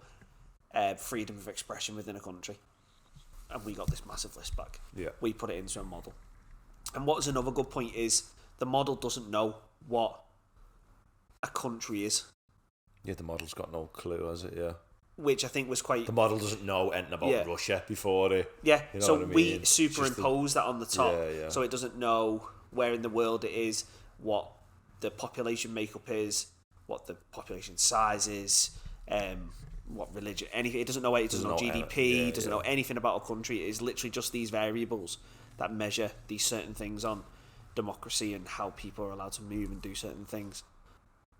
freedom of expression within a country? and we got this massive list back. Yeah. We put it into a model. And what is another good point is the model doesn't know what a country is. Yeah, the model's got no clue, has it? Yeah. Which I think was quite... The model doesn't know anything about Russia before it. Yeah, you know so what I mean? we superimpose that on the top. Yeah. So it doesn't know where in the world it is, what the population makeup is, what the population size is, what religion, anything. It doesn't know. It doesn't know GDP. Doesn't know anything about a country. It is literally just these variables that measure these certain things on democracy and how people are allowed to move and do certain things.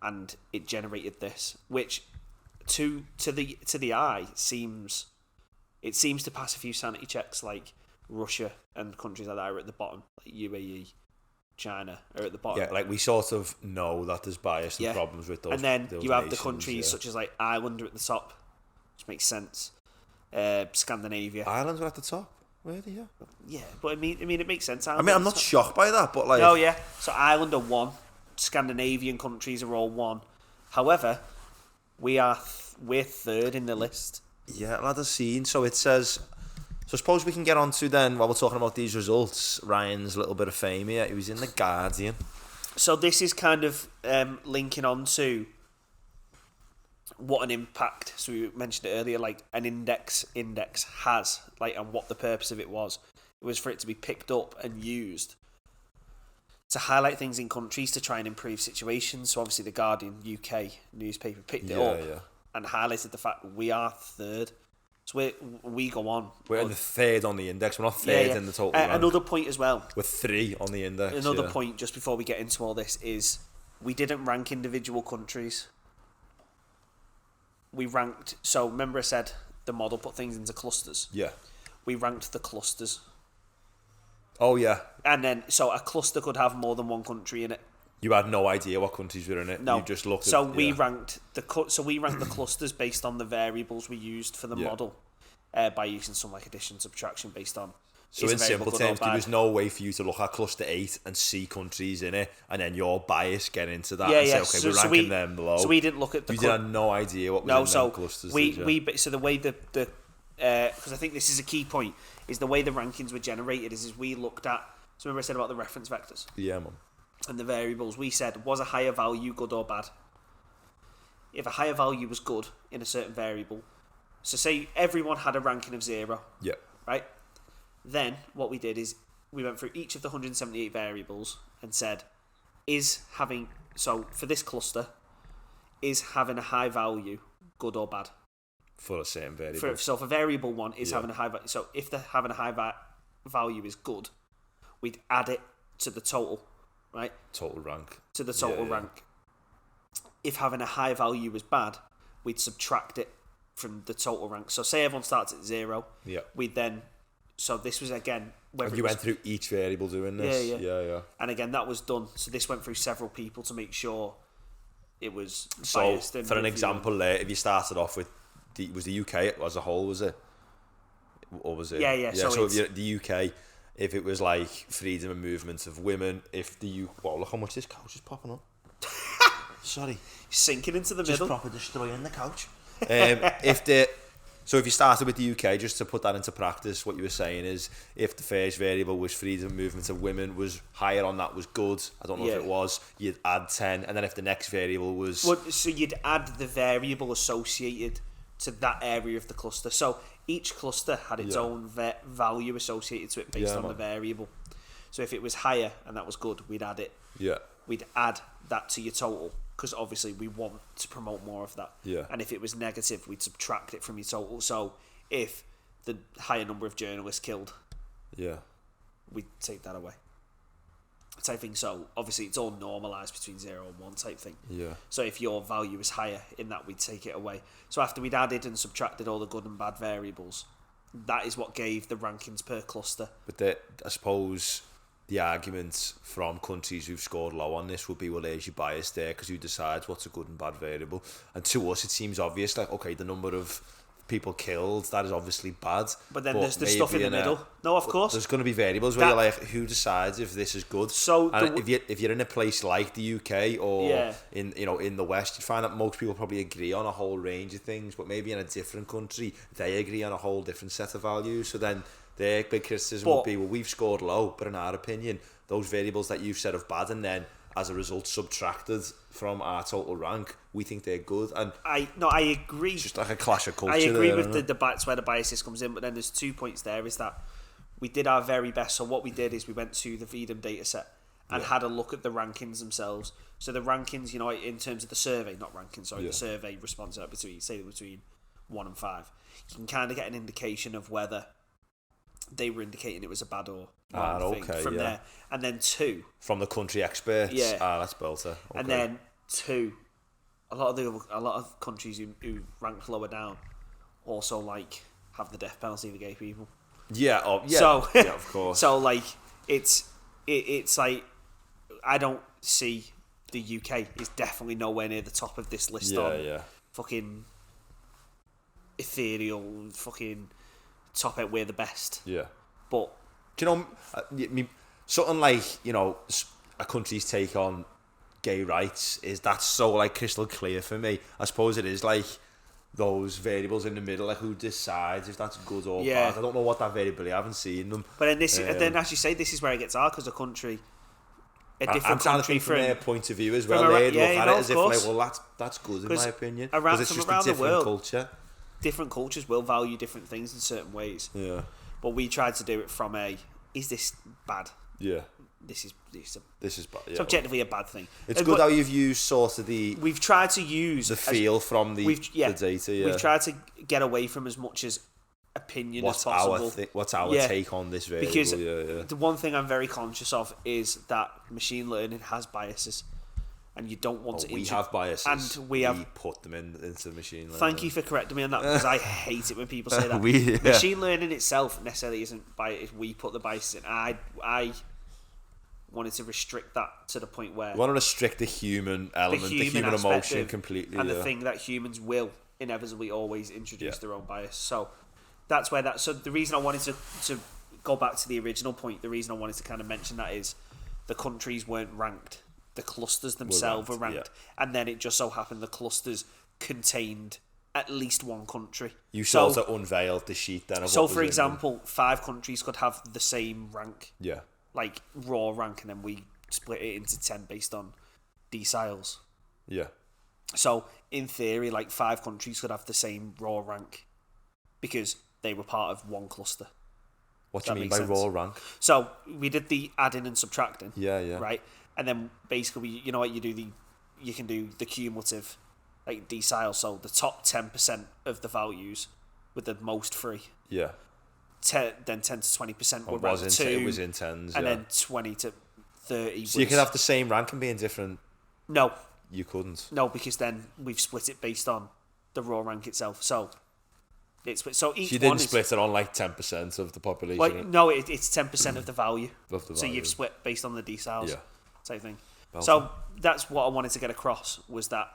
And it generated this, which to the eye seems to pass a few sanity checks. Like Russia and countries like that are at the bottom, like UAE, China are at the bottom. Yeah, like we sort of know that there's bias and problems with those. And then those you have nations, the countries such as like Ireland are at the top, which makes sense. Scandinavia. Ireland's at the top. Really? Yeah. Yeah, but I mean, it makes sense. I mean, I'm not shocked by that, but like. Oh yeah. So Ireland are 1. Scandinavian countries are all 1. However, we're 3rd in the list. Yeah, lad, I've seen. So it says. So suppose we can get on to then, while we're talking about these results, Ryan's little bit of fame here. He was in The Guardian. So this is kind of linking on to what an impact, so we mentioned it earlier, like an index has, like, and what the purpose of it was. It was for it to be picked up and used to highlight things in countries to try and improve situations. So obviously the Guardian UK newspaper picked it up and highlighted the fact that we are 3rd. So we go on. We're in the 3rd on the index. We're not 3rd in the total rank. Another point as well. We're 3 on the index. Another point, just before we get into all this, is we didn't rank individual countries. We ranked... So remember I said the model put things into clusters? Yeah. We ranked the clusters. Oh, yeah. And then, so a cluster could have more than one country in it. You had no idea what countries were in it. No. You just looked at... So we ranked the clusters based on the variables we used for the model, by using some like addition, subtraction based on... So in simple terms, there was no way for you to look at cluster 8 and see countries in it, and then your bias get into that and say, okay, we're ranking them below. So we didn't look at the... You had no idea what was in them clusters. So the way because I think this is a key point, is the way the rankings were generated is we looked at... So remember I said about the reference vectors? Yeah, man. And the variables, we said, was a higher value good or bad? If a higher value was good in a certain variable, so say everyone had a ranking of 0, right? Then what we did is we went through each of the 178 variables and said, so for this cluster, is having a high value good or bad? For a certain variable. So for variable 1 is having a high value. So if having a high value is good, we'd add it to the total, right? Total rank. To the total rank. If having a high value was bad, we'd subtract it from the total rank. So say everyone starts at 0. Yeah. We'd then... So this was, again... And you went through each variable doing this? Yeah. And again, that was done. So this went through several people to make sure it was biased. So, for an example there, if you started off with... was the UK as a whole, was it? Or was it? Yeah. So if you're the UK, if it was like freedom of movement of women, Wow, look how much this couch is popping up. Sorry. Sinking into the middle. Just proper destroying the couch. So if you started with the UK, just to put that into practice, what you were saying is if the first variable was freedom of movement of women, was higher on that was good. I don't know if it was. You'd add 10, and then if the next variable was... So you'd add the variable associated to that area of the cluster. So each cluster had its own value associated to it based on the variable. So if it was higher and that was good, we'd add it. Yeah. We'd add that to your total, because obviously we want to promote more of that. Yeah. And if it was negative, we'd subtract it from your total. So if the higher number of journalists killed, we'd take that away. Type thing. So obviously it's all normalised between 0 and 1 type thing. Yeah. So if your value is higher in that, we'd take it away. So after we'd added and subtracted all the good and bad variables, that is what gave the rankings per cluster. But I suppose the argument from countries who've scored low on this would be, well, there's your bias there, because who decides what's a good and bad variable? And to us, it seems obvious, like, okay, the number of people killed, that is obviously bad. But then there's the stuff in the middle. No, of course. There's going to be variables where you're like, who decides if this is good? So and if you're in a place like the UK or in the West, you'd find that most people probably agree on a whole range of things, but maybe in a different country, they agree on a whole different set of values. So then their big criticism would be, well, we've scored low, but in our opinion, those variables that you've said of bad, and then as a result subtracted from our total rank, we think they're good. And I agree. It's just like a clash of culture. I agree there, with the debates where the biases comes in, but then there's 2 points there. Is that we did our very best. So what we did is we went to the VDM data set and had a look at the rankings themselves. So the rankings, in terms of the survey, not rankings, sorry, the survey response between 1 and 5, you can kind of get an indication of whether they were indicating it was a bad or wrong thing from there. And then 2 from the country experts. Yeah, that's belter. Okay. And then 2, a lot of countries who ranked lower down also have the death penalty for gay people. Yeah. So of course. So it's like, I don't see the UK is definitely nowhere near the top of this list on fucking ethereal fucking top out, we're the best. Yeah. But do you know, something like, a country's take on gay rights that's so crystal clear for me. I suppose it is those variables in the middle, who decides if that's good or bad. I don't know what that variable is. I haven't seen them. But then as you say, this is where it gets hard, because a country, a different I'm trying country to think from their point of view as well. They'd look at it as if that's good in my opinion, because it's just a different culture. Different cultures will value different things in certain ways. Yeah. But we tried to do it from is this bad? Yeah. This is bad. Yeah, it's objectively a bad thing. It's good how you've used sort of we've tried to use the feel from the data. Yeah. We've tried to get away from as much as opinion as possible. What's our take on this variable? Because the one thing I'm very conscious of is that machine learning has biases. And you don't want to... We have biases. And we put them into the machine learning. Thank you for correcting me on that, because I hate it when people say that. Machine learning itself necessarily isn't biased. We put the biases in. I wanted to restrict that to the point where... You want to restrict the human element, the human emotion completely. And the thing that humans will inevitably always introduce their own bias. So that's where that... So the reason I wanted to go back to the original point, the reason I wanted to kind of mention that is the countries weren't ranked. The clusters themselves were ranked. And then it just so happened the clusters contained at least one country. You sort of unveiled the sheet then. So, for example, 5 countries could have the same rank. Yeah. Raw rank, and then we split it into 10 based on deciles. Yeah. So, in theory, 5 countries could have the same raw rank because they were part of one cluster. What do you mean by raw rank? So, we did the adding and subtracting. Yeah. Right? And then basically, you know what, you can do the cumulative decile. So the top 10% of the values with the most free. Yeah. Then 10 to 20% were ranked 2. It was in tens. And then 20 to 30. So you could have the same rank and be in different. No. You couldn't. No, because then we've split it based on the raw rank itself. So each you didn't split it on 10% of the population. No, it's 10% of the value. Of the value. So you've split based on the deciles. Yeah. Same thing. So that's what I wanted to get across, was that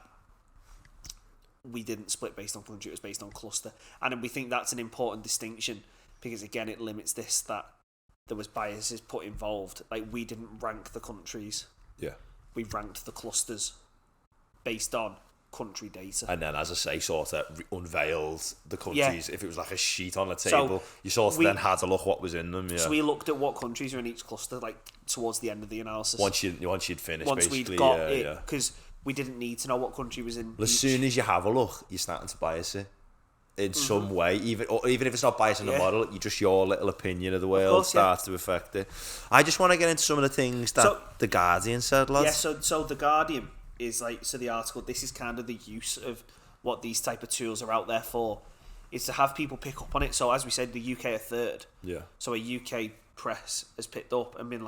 we didn't split based on country, it was based on cluster. And we think that's an important distinction, because again it limits this, that there was biases put involved. We didn't rank the countries. Yeah. We ranked the clusters based on country data. And then, as I say, sort of unveiled the countries. If it was a sheet on a table, you sort of then had to look what was in them. Yeah. So we looked at what countries are in each cluster, towards the end of the analysis. Once you'd finished, once basically. We'd got it, because we didn't need to know what country was in. As soon as you have a look, you're starting to bias it in some way, even if it's not biasing the model, just your little opinion of the world starts to affect it. I just want to get into some of the things that the Guardian said, lads. Yeah. So the Guardian is the article. This is kind of the use of what these type of tools are out there for, is to have people pick up on it. So as we said, the UK are third. Yeah. So a UK press has picked up and been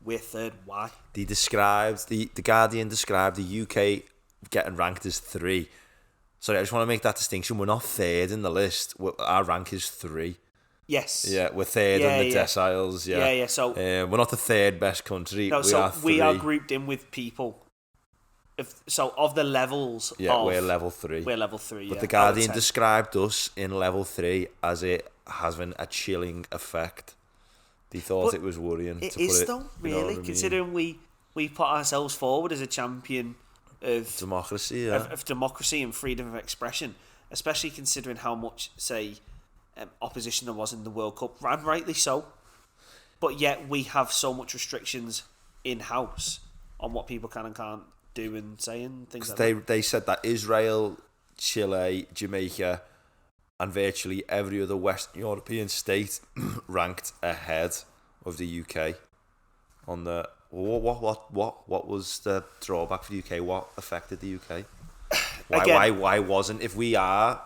we're third. Why? The Guardian described the UK getting ranked as 3. Sorry, I just want to make that distinction. We're not third in the list. Our rank is 3. Yes. Yeah, we're third in the deciles. Yeah. Yeah. So we're not the third best country. No, we are grouped in with people of the levels. Yeah, we're level 3. We're level 3. But the Guardian described us in level 3 as it having a chilling effect. They thought it was worrying. It is though, really, considering we put ourselves forward as a champion of democracy, of democracy and freedom of expression, especially considering how much, say, opposition there was in the World Cup, and rightly so. But yet we have so much restrictions in-house on what people can and can't do and say and things like that. They said that Israel, Chile, Jamaica, and virtually every other Western European state ranked ahead of the UK on the. What was the drawback for the UK? What affected the UK? Why wasn't, if we are,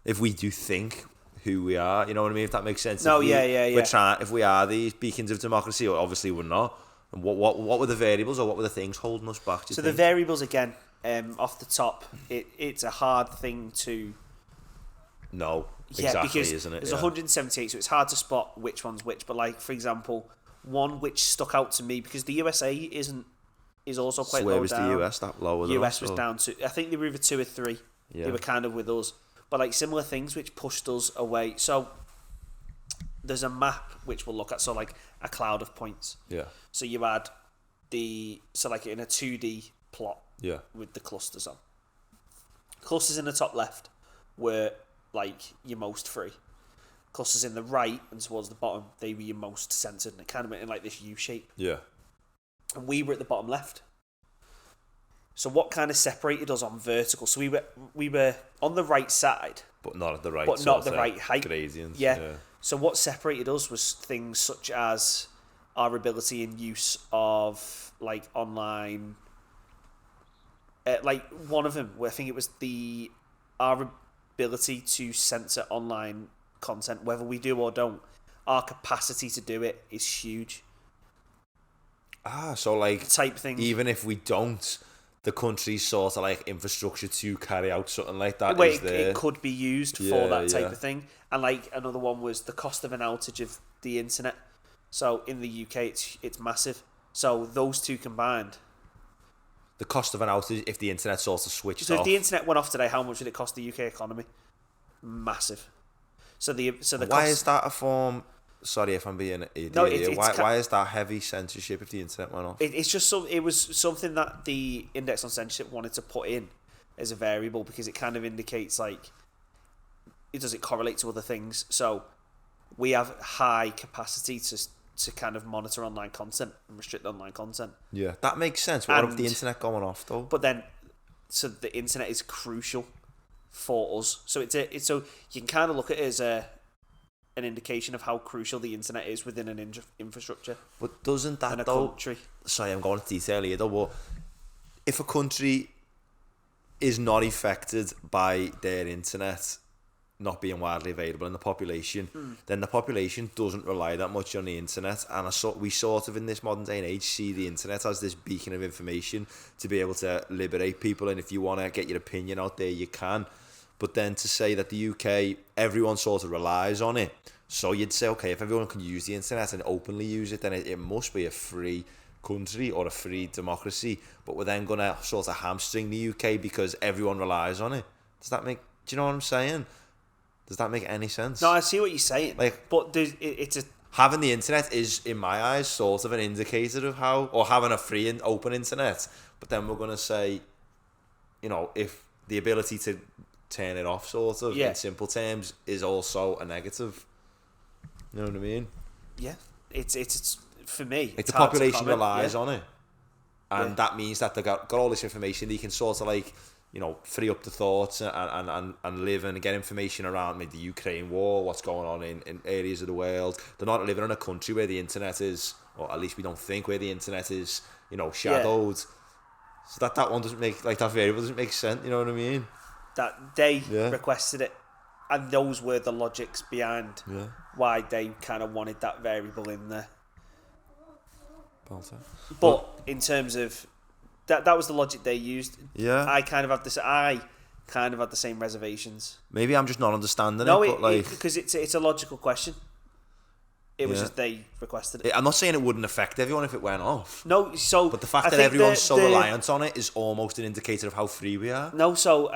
if we do think who we are, you know what I mean? If that makes sense. No, If we are these beacons of democracy, or obviously we're not. And what were the variables, or what were the things holding us back? The variables, again, off the top, it's a hard thing to. No, exactly, because isn't it? There's 178, so it's hard to spot which one's which. But like, for example, one which stuck out to me, because the USA is also quite low down. Where was the US that lower? US was down to, I think they were either 2 or 3. Yeah. They were kind of with us, but like similar things which pushed us away. So there's a map which we'll look at. So like a cloud of points. Yeah. So you had like in a 2D plot. Yeah. With the clusters on. Clusters in the top left were like your most free. Clusters in the right and towards the bottom, they were your most censored, and it kind of went in like this U shape. Yeah. And we were at the bottom left. So what kind of separated us on vertical? So we were on the right side, but not at the right, but not the right height. Gradients. Yeah. So what separated us was things such as our ability and use of like online. Like one of them, I think it was our ability to censor online content, whether we do or don't. Our capacity to do it is huge. So like type thing. Even if we don't, the country's sort of like infrastructure to carry out something like that is there. It could be used for that type of thing. And like another one was the cost of an outage of the internet. So in the UK, it's massive. So those two combined. The cost of an outage if the internet sort of switched off. So if the internet went off today, how much would it cost the UK economy? Massive. So the why is that a form? Sorry if I'm being an idiot. No, why is that heavy censorship if the internet went off? It's just it was something that the Index on Censorship wanted to put in as a variable, because it kind of indicates like does it correlate to other things. So we have high capacity to kind of monitor online content and restrict online content. Yeah, that makes sense. But what if the internet going off though? But then, so the internet is crucial for us. So so you can kind of look at it as an indication of how crucial the internet is within an infrastructure. But doesn't that country? Sorry, I'm going into detail here though. But if a country is not affected by their internet not being widely available in the population, then the population doesn't rely that much on the internet. And we sort of in this modern day and age see the internet as this beacon of information to be able to liberate people, and if you want to get your opinion out there, you can. But then to say that the UK, everyone sort of relies on it. So you'd say, okay, if everyone can use the internet and openly use it, then it must be a free country or a free democracy. But we're then going to sort of hamstring the UK because everyone relies on it. Do you know what I'm saying? Does that make any sense? No, I see what you're saying. Like, but having the internet is, in my eyes, sort of an indicator of how, or having a free and open internet. But then we're going to say, if the ability to turn it off, sort of, in simple terms, is also a negative. You know what I mean? Yeah, it's for me. Like the population relies on it, and that means that they got all this information. They can sort of like, free up the thoughts and live and get information around maybe the Ukraine war, what's going on in areas of the world. They're not living in a country where the internet is, or at least we don't think where the internet is, shadowed. So that one doesn't make, like that variable doesn't make sense. You know what I mean? That they requested it, and those were the logics behind why they kind of wanted that variable in there. But in terms of that was the logic they used. Yeah, I kind of had the same reservations. Maybe I'm just not understanding it. No, because it's a logical question. It was just they requested it. I'm not saying it wouldn't affect everyone if it went off. No, so But the fact I that think everyone's so reliant on it is almost an indicator of how free we are. No, so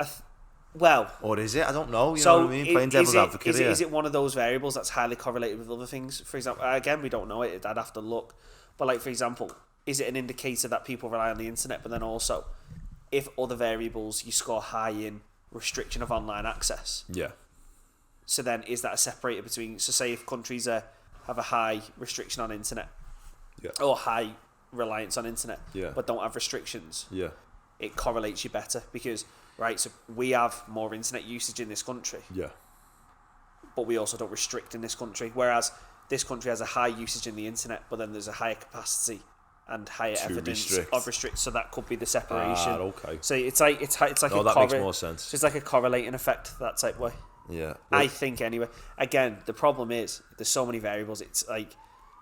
well, or is it? I don't know. You so know what I mean? Playing devil's advocate here. Is it one of those variables that's highly correlated with other things? For example, again, we don't know it. I'd have to look. But like, for example, is it an indicator that people rely on the internet? But then also, if other variables you score high in restriction of online access. Yeah. So then, is that a separator between? So say if countries have a high restriction on internet, or high reliance on internet, but don't have restrictions, it correlates you better because so we have more internet usage in this country, but we also don't restrict in this country. Whereas this country has a high usage in the internet, but then there's a higher capacity and higher evidence of restrict. So that could be the separation. Okay. So it's like that makes more sense. So it's like a correlating effect that type way. Yeah. I think anyway. Again, the problem is there's so many variables. It's like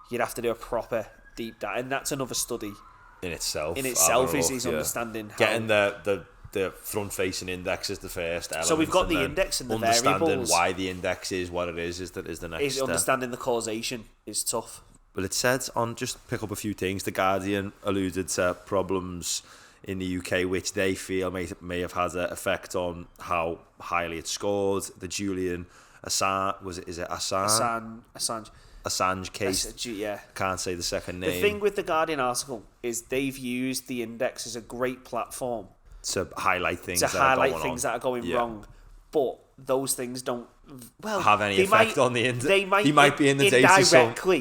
you'd have to do a proper deep dive, and that's another study in itself. Is understanding how getting the front-facing index is the first element. So we've got the index and the understanding variables. Why the index is what it is the next step. Understanding the causation is tough. Well, it said on, just pick up a few things, The Guardian alluded to problems in the UK which they feel may have had an effect on how highly it scored. The Julian Assange, is it Assange? Assange case. Can't say the second name. The thing with the Guardian article is they've used the index as a great platform to highlight things that are going wrong, but those things don't have any effect on the index. He might be in the data indirectly,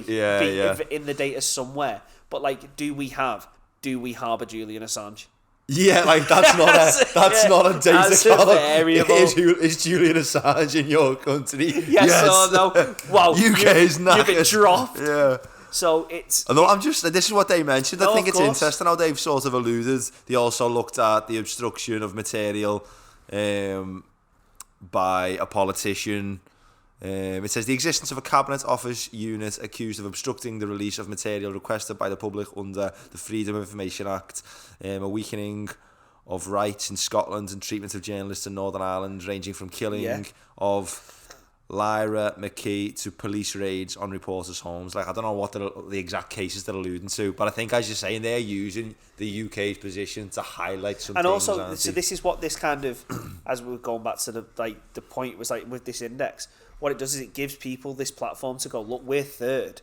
in the data somewhere. But like, do we harbour Julian Assange? Yeah, like that's not a data column. Is Julian Assange in your country? Yes or no? Wow, UK is not. You've been dropped. Yeah. So it's. No, this is what they mentioned. I think it's interesting how they've sort of alluded. They also looked at the obstruction of material by a politician. It says the existence of a Cabinet Office unit accused of obstructing the release of material requested by the public under the Freedom of Information Act, a weakening of rights in Scotland and treatment of journalists in Northern Ireland, ranging from killing of Lyra McKee to police raids on reporters' homes. Like, I don't know what the exact cases they're alluding to, but I think, as you're saying, they're using the UK's position to highlight some things. And also, so this is what this kind of, as we're going back to the point was like with this index, what it does is it gives people this platform to go, look, we're third.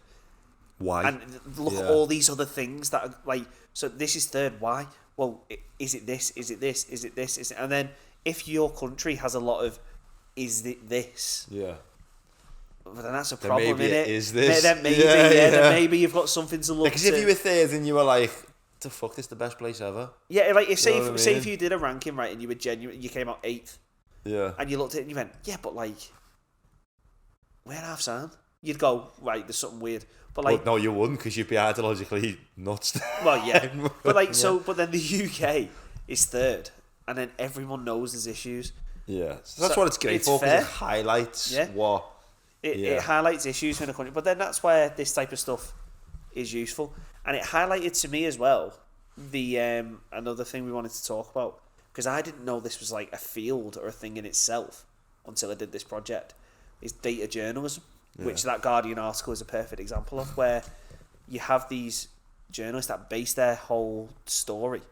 Why? And look at all these other things that are like, so this is third. Why? Well, is it this? Is it this? Is it this? Is it? And then if your country has a lot of, is it this? Yeah. Well, then that's a problem, maybe innit? It is this? Then maybe, then maybe you've got something to look because if you were third and you were like, the fuck, this is the best place ever. Yeah, like if you did a ranking, right, and you were genuine, you came out 8th. Yeah. And you looked at it and you went, yeah, but like, where half sound? You'd go, right, there's something weird. But like, no, you wouldn't, because you'd be ideologically nuts. Well, yeah. But like, but then the UK is third, and then everyone knows there's issues. Yeah. So that's what it's great for, because it highlights what. It highlights issues in a country, but then that's where this type of stuff is useful, and it highlighted to me as well the another thing we wanted to talk about, because I didn't know this was like a field or a thing in itself until I did this project. Is data journalism, which that Guardian article is a perfect example of, where you have these journalists that base their whole story.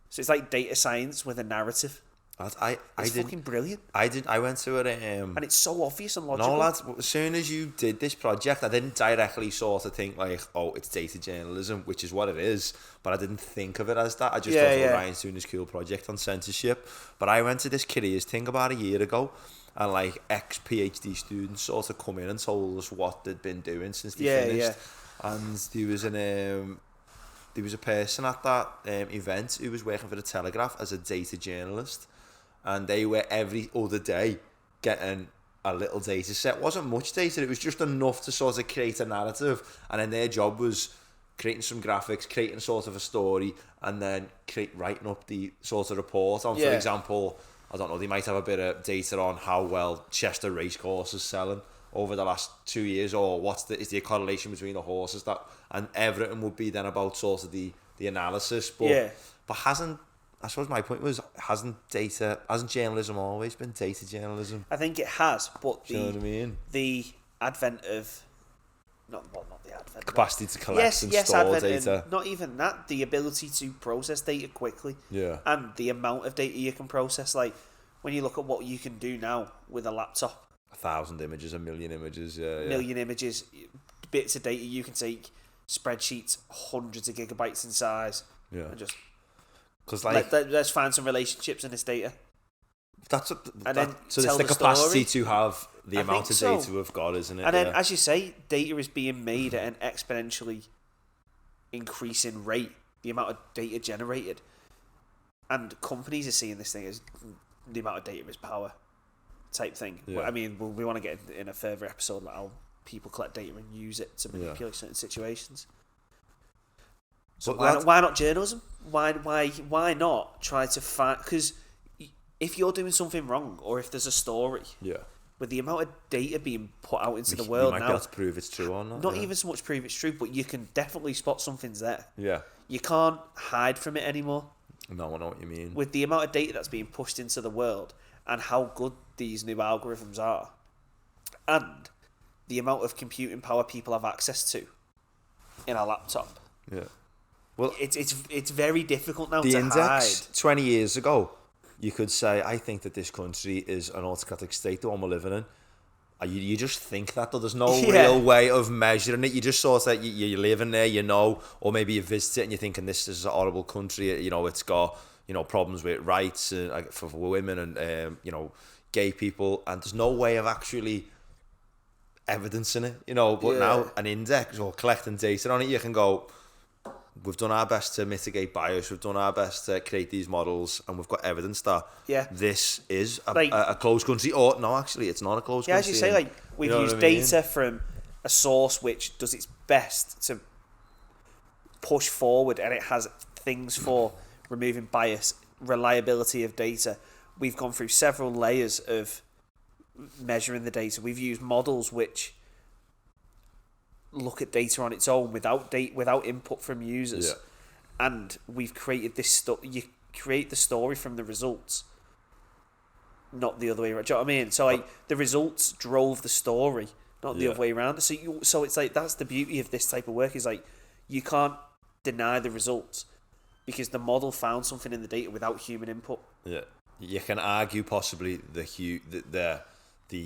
So it's like data science with a narrative. It's fucking brilliant. I went to it, and it's so obvious and logical. No, lads, as soon as you did this project, I didn't directly sort of think like, oh, it's data journalism, which is what it is, but I didn't think of it as that. I just thought it was Ryan's doing this cool project on censorship. But I went to this careers thing about a year ago, and like ex-PhD students sort of come in and told us what they'd been doing since they finished. And there was a person at that event who was working for the Telegraph as a data journalist, and they were every other day getting a little data set. It wasn't much data, it was just enough to sort of create a narrative, and then their job was creating some graphics, creating sort of a story, and then writing up the sort of report on, for example, I don't know, they might have a bit of data on how well Chester Racecourse is selling over the last 2 years, or is the correlation between the horses, that, and everything would be then about sort of the analysis. But I suppose my point was, hasn't journalism always been data journalism? I think it has, but Do you know what I mean? The advent of not the advent. Capacity to collect and store advent, data. And not even that, the ability to process data quickly. Yeah. And the amount of data you can process. Like, when you look at what you can do now with a laptop. 1,000 images, 1,000,000 images, yeah. Million images, bits of data you can take, spreadsheets, hundreds of gigabytes in size. Yeah. And just... Because let's find some relationships in this data. So it's tell the capacity story. to have the amount of data we've got, isn't it? And then, as you say, data is being made at an exponentially increasing rate, the amount of data generated. And companies are seeing this thing as the amount of data is power type thing. Yeah. I mean, we want to get in a further episode about how people collect data and use it to manipulate certain situations. So why not journalism? Why not try to find... Because if you're doing something wrong, or if there's a story, with the amount of data being put out into the world you might now, be able to prove it's true or not. Not even so much prove it's true, but you can definitely spot something's there. Yeah. You can't hide from it anymore. No, I know what you mean. With the amount of data that's being pushed into the world, and how good these new algorithms are, and the amount of computing power people have access to in a laptop. Yeah. Well, it's very difficult now the to index, hide. 20 years ago, you could say, I think that this country is an autocratic state, the one we're living in. You just think that, though. There's no real way of measuring it. You just sort of, you live in there, you know, or maybe you visit it and you're thinking, this is a horrible country, you know, it's got, you know, problems with rights for women and, you know, gay people, and there's no way of actually evidencing it, you know. But now, an index or collecting data on it, you can go, we've done our best to mitigate bias, we've done our best to create these models, and we've got evidence that this is a closed country. Or no, actually, it's not a closed country. Yeah, as you say, like, we've used data from a source which does its best to push forward, and it has things for removing bias, reliability of data. We've gone through several layers of measuring the data. We've used models which look at data on its own without input from users, and we've created this you create the story from the results, not the other way around. Do you know what I mean? So like, the results drove the story, not the other way around. So it's like, that's the beauty of this type of work, is like, you can't deny the results because the model found something in the data without human input. Yeah, you can argue possibly the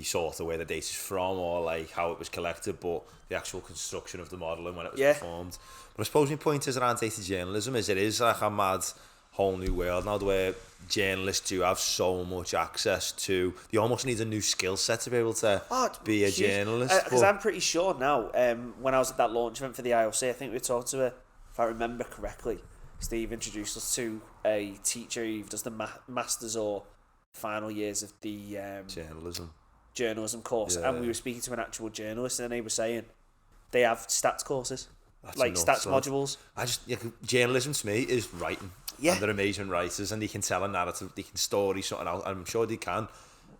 sort of where the data's from, or like how it was collected, but the actual construction of the model and when it was performed. But I suppose my point is around data journalism is it is like a mad whole new world now, where journalists do have so much access to. You almost need a new skill set to be able to be a journalist. Because I'm pretty sure now, when I was at that launch event for the IOC, I think we talked to her, if I remember correctly, Steve introduced us to a teacher who does the masters or final years of the journalism course, and we were speaking to an actual journalist, and they were saying they have stats courses. That's like stats modules. Journalism to me is writing. Yeah. And they're amazing writers, and they can tell a narrative, they can story something out. I'm sure they can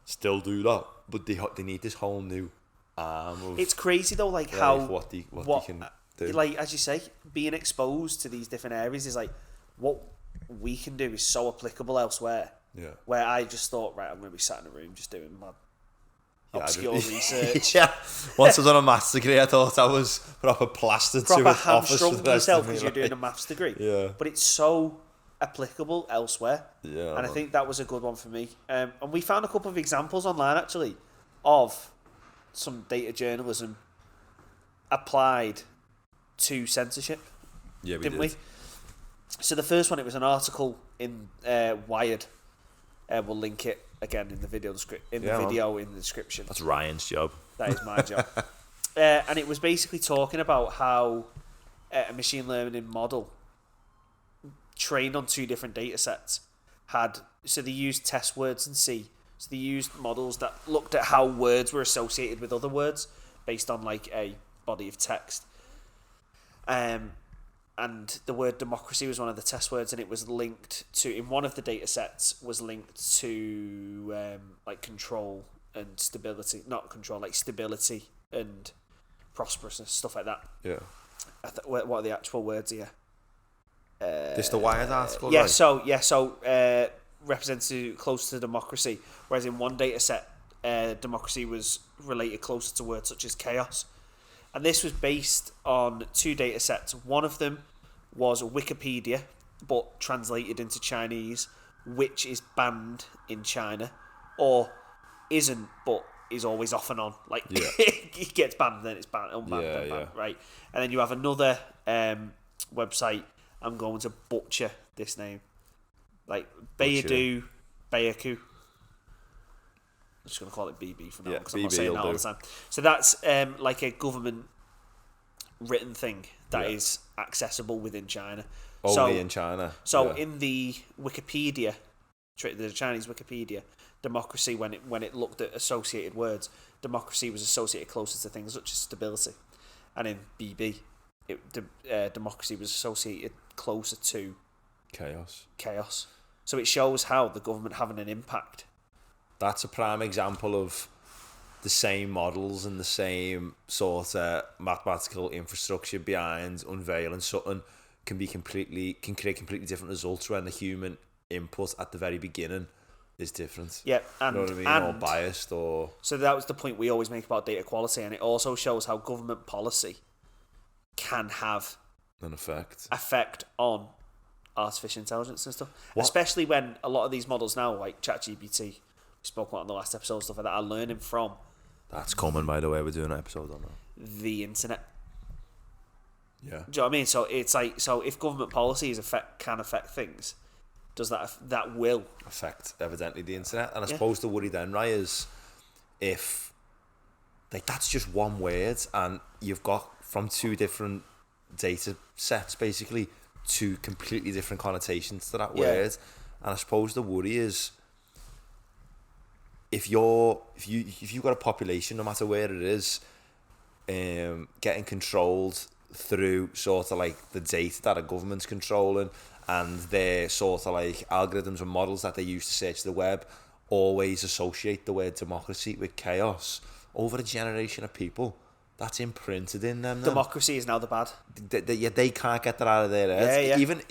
still do that, but they need this whole new arm of... It's crazy though, like how... What they can do. Like, as you say, being exposed to these different areas is like, what we can do is so applicable elsewhere. Yeah. Where I just thought, right, I'm going to be sat in a room just doing my obscure research. Once I was on a maths degree, I thought I was proper plastered to an office for the rest yourself of my because life. you're doing a maths degree. Yeah. But it's so applicable elsewhere. Yeah. And I think that was a good one for me. And we found a couple of examples online, actually, of some data journalism applied to censorship. Yeah, we didn't we? So the first one, it was an article in Wired. We'll link it again in the video in the description. That's Ryan's job. That is my job. And it was basically talking about how a machine learning model trained on two different data sets they used test words and C. So they used models that looked at how words were associated with other words based on like a body of text. And the word democracy was one of the test words, and it was linked to, in one of the data sets, was linked to like control and stability. Not control, like stability and prosperousness, stuff like that. Yeah. What are the actual words here? This the Wired article? Yeah, right? so represented close to democracy, whereas in one data set, democracy was related closer to words such as chaos. And this was based on 2 data sets. One of them was Wikipedia, but translated into Chinese, which is banned in China, or isn't, but is always off and on. Like, it gets banned, then it's banned, unbanned, then banned, right? And then you have another website. I'm going to butcher this name. Like, Bayadu, Bayaku. I'm just going to call it BB for now, because I'm not saying that all the time. So that's like a government written thing that is accessible within China. Only in China. So in the Wikipedia, the Chinese Wikipedia, democracy, when it looked at associated words, democracy was associated closer to things such as stability. And in BB, democracy was associated closer to chaos. So it shows how the government having an impact. That's a prime example of the same models and the same sort of mathematical infrastructure behind unveiling something can create completely different results when the human input at the very beginning is different. Yeah, and you know what I mean? Or biased, or so that was the point we always make about data quality, and it also shows how government policy can have an effect on artificial intelligence and stuff. Especially when a lot of these models now, like ChatGPT, we spoke about in the last episode, stuff like that, are learning from. That's coming, by the way. We're doing an episode on that. The internet. Yeah. Do you know what I mean? So it's like, so if government policies can affect things, does that will affect evidently the internet? And I suppose the worry then, right, is if like that's just one word and you've got from 2 different data sets basically 2 completely different connotations to that word. And I suppose the worry is if you've got a population, no matter where it is, getting controlled through sort of like the data that a government's controlling and their sort of like algorithms and models that they use to search the web always associate the word democracy with chaos over a generation of people. That's imprinted in them. Democracy is now the bad. They can't get that out of their heads. Yeah. Even,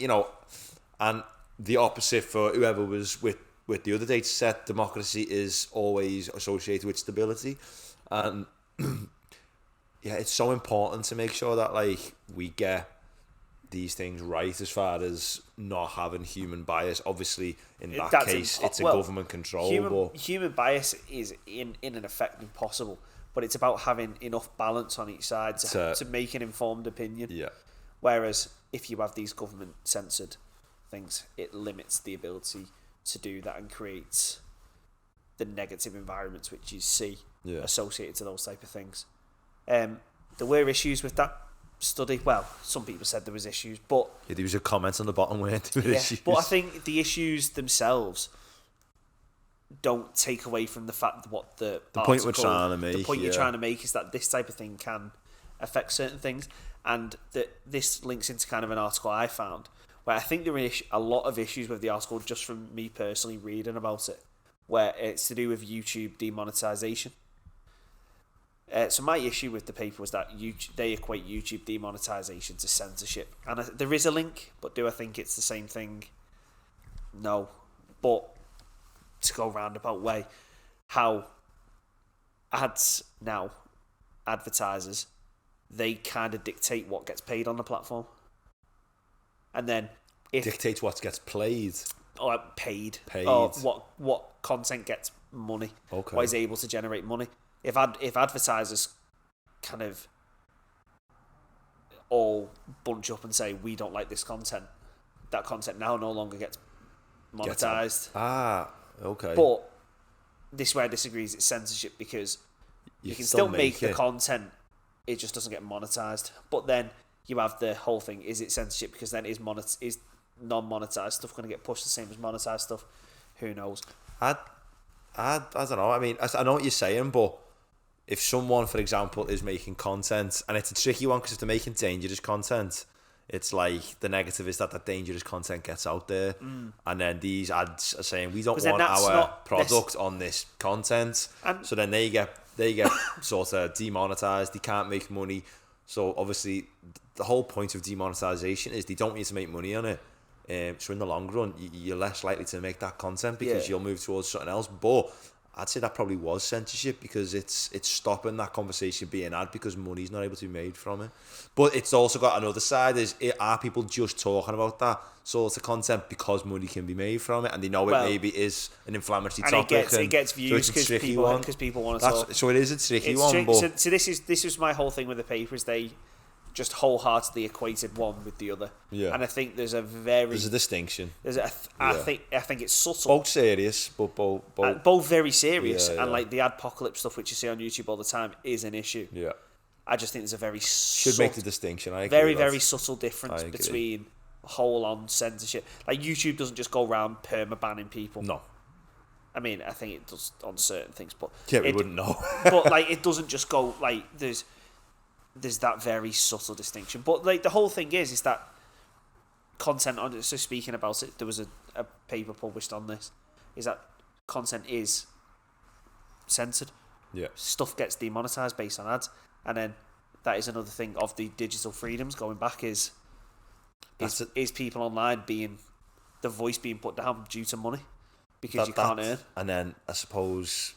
and the opposite for whoever was with the other data set, democracy is always associated with stability. And it's so important to make sure that like we get these things right as far as not having human bias. Obviously, in that case, it's a government control. Human bias is in an effect impossible, but it's about having enough balance on each side to make an informed opinion. Yeah. Whereas if you have these government censored things, it limits the ability to do that and creates the negative environments which you see associated to those type of things. There were issues with that study. Well, some people said there was issues, but there was a comment on the bottom where there were issues. But I think the issues themselves don't take away from the fact that what the point we're trying to make. The point you're trying to make is that this type of thing can affect certain things, and that this links into kind of an article I found where I think there are a lot of issues with the article just from me personally reading about it, where it's to do with YouTube demonetization. So my issue with the paper was that they equate YouTube demonetization to censorship, and there is a link, but do I think it's the same thing? No, but to go roundabout way, how ads now, advertisers, they kind of dictate what gets paid on the platform, and then dictates what gets played or paid. Or what content gets money. Okay. What is able to generate money. If advertisers kind of all bunch up and say we don't like this content, that content now no longer gets monetized. Okay. But this is where I disagree. It's censorship because you can still make the content, it just doesn't get monetized. But then you have the whole thing: is it censorship because then is non-monetized stuff going to get pushed the same as monetized stuff? Who knows? I don't know. I mean, I know what you're saying, but if someone, for example, is making content, and it's a tricky one because if they're making dangerous content, it's like the negative is that dangerous content gets out there, and then these ads are saying we don't want our product on this content, so then they get sort of demonetized. They can't make money. So obviously, the whole point of demonetization is they don't want you to make money on it. So in the long run, you're less likely to make that content because you'll move towards something else. But I'd say that probably was censorship, because it's stopping that conversation being had because money's not able to be made from it. But it's also got another side, are people just talking about that sort of content because money can be made from it, and they know it maybe is an inflammatory topic, and it gets views because people want to talk. So it is a tricky one. But so this was my whole thing with the paper, is they just wholeheartedly equated one with the other. Yeah. And I think there's a distinction. I think it's subtle. Both serious, but both very serious. Yeah, and like the adpocalypse stuff, which you see on YouTube all the time, is an issue. Yeah. I just think there's a very should make the distinction. I agree very with that. very subtle difference between whole on censorship. Like YouTube doesn't just go around perma banning people. No. I mean, I think it does on certain things, but we wouldn't know. But like, it doesn't just go like there's that very subtle distinction. But like the whole thing is that content on it. So speaking about it, there was a paper published on this. Is that content is censored? Yeah. Stuff gets demonetized based on ads, and then that is another thing of the digital freedoms going back is people online being the voice being put down due to money because you can't earn. And then I suppose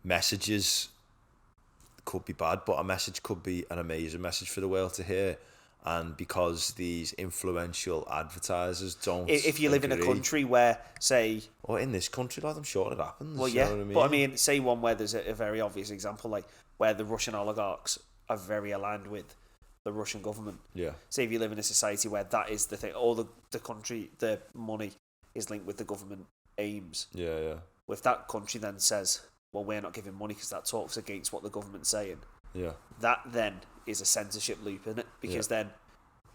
messages could be bad, but a message could be an amazing message for the world to hear. And because these influential advertisers don't, if you live in a country where, say, or in this country, like I'm sure it happens. Well, yeah, you know what I mean? But I mean, say one where there's a very obvious example, like where the Russian oligarchs are very aligned with the Russian government. Yeah. Say if you live in a society where that is the thing, all the country, the money is linked with the government aims. Yeah, yeah. If that country then says, well, we're not giving money because that talks against what the government's saying. Yeah. That then is a censorship loop, isn't it? Because then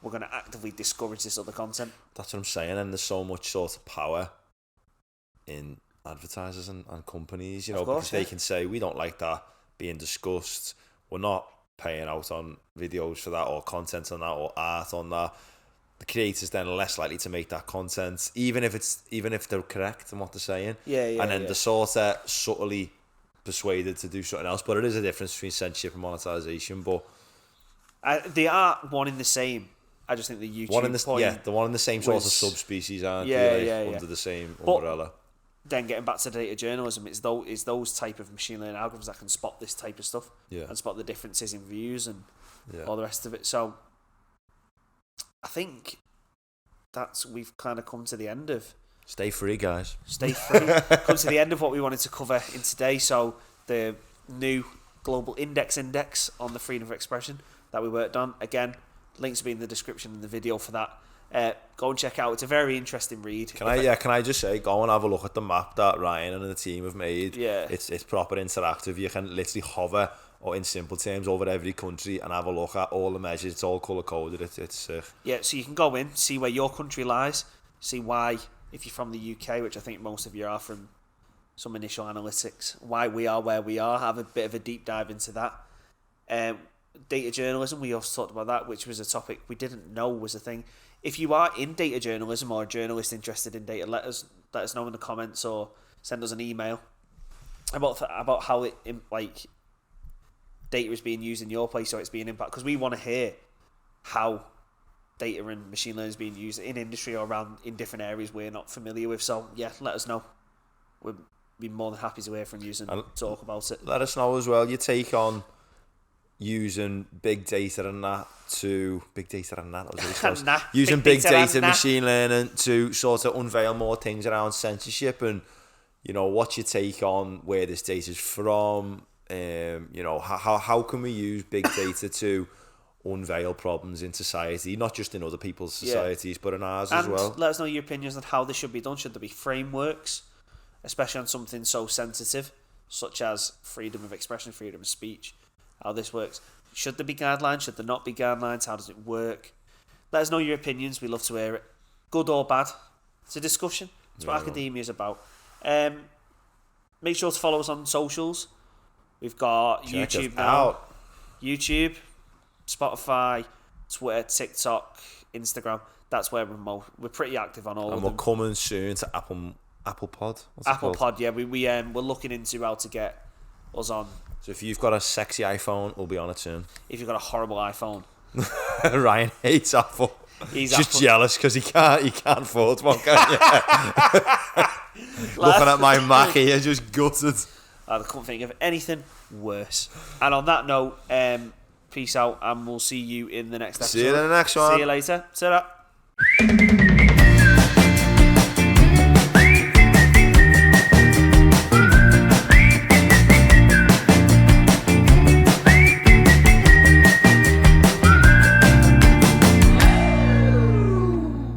we're going to actively discourage this other content. That's what I'm saying, and there's so much sort of power in advertisers and companies, you know, because they can say, we don't like that being discussed, we're not paying out on videos for that, or content on that, or art on that. The creators then are less likely to make that content, even if they're correct in what they're saying. And then they're sort of subtly persuaded to do something else. But it is a difference between censorship and monetization. But they are one in the same. I just think the YouTube the one in the same sort of subspecies, aren't under the same umbrella. Then getting back to data journalism, it's those type of machine learning algorithms that can spot this type of stuff and spot the differences in views and all the rest of it. So I think we've kind of come to the end of. Stay free, guys. Stay free. Come to the end of what we wanted to cover in today. So the new global index on the freedom of expression that we worked on. Again, links will be in the description in the video for that. Go and check out. It's a very interesting read. Can I just say, go and have a look at the map that Ryan and the team have made. Yeah. It's proper interactive. You can literally hover, or in simple terms, over every country and have a look at all the measures. It's all colour coded. It's sick. Yeah, so you can go in, see where your country lies, see why, if you're from the UK, which I think most of you are from some initial analytics, why we are where we are. Have a bit of a deep dive into that. Data journalism, we also talked about that, which was a topic we didn't know was a thing. If you are in data journalism or a journalist interested in data, let us know in the comments or send us an email about how it data is being used in your place or it's being impacted, because we want to hear how data and machine learning is being used in industry or around in different areas we're not familiar with. So yeah, let us know. We'd be more than happy to hear from you and talk about it. Let us know as well your take on using big data and that using big data machine learning to sort of unveil more things around censorship, and you know, what's your take on where this data is from, you know, how can we use big data to unveil problems in society, not just in other people's societies but in ours as well. Let us know your opinions on how this should be done. Should there be frameworks, especially on something so sensitive such as freedom of expression, freedom of speech, how this works? Should there be guidelines? Should there not be guidelines? How does it work? Let us know your opinions. We love to hear it, good or bad. It's a discussion. It's what academia is about. Make sure to follow us on socials. We've got YouTube now, YouTube, Spotify, Twitter, TikTok, Instagram. That's where we're pretty active on all of them. And we're coming soon to Apple Pod. Apple Pod, yeah. We're looking into how to get us on. So if you've got a sexy iPhone, we'll be on it soon. If you've got a horrible iPhone, Ryan hates Apple. He's just jealous because he can't afford one, can you? Looking at my Mac here, just gutted. I couldn't think of anything worse. And on that note, peace out, and we'll see you in the next episode. See you in the next one. See you later. Ta-ra.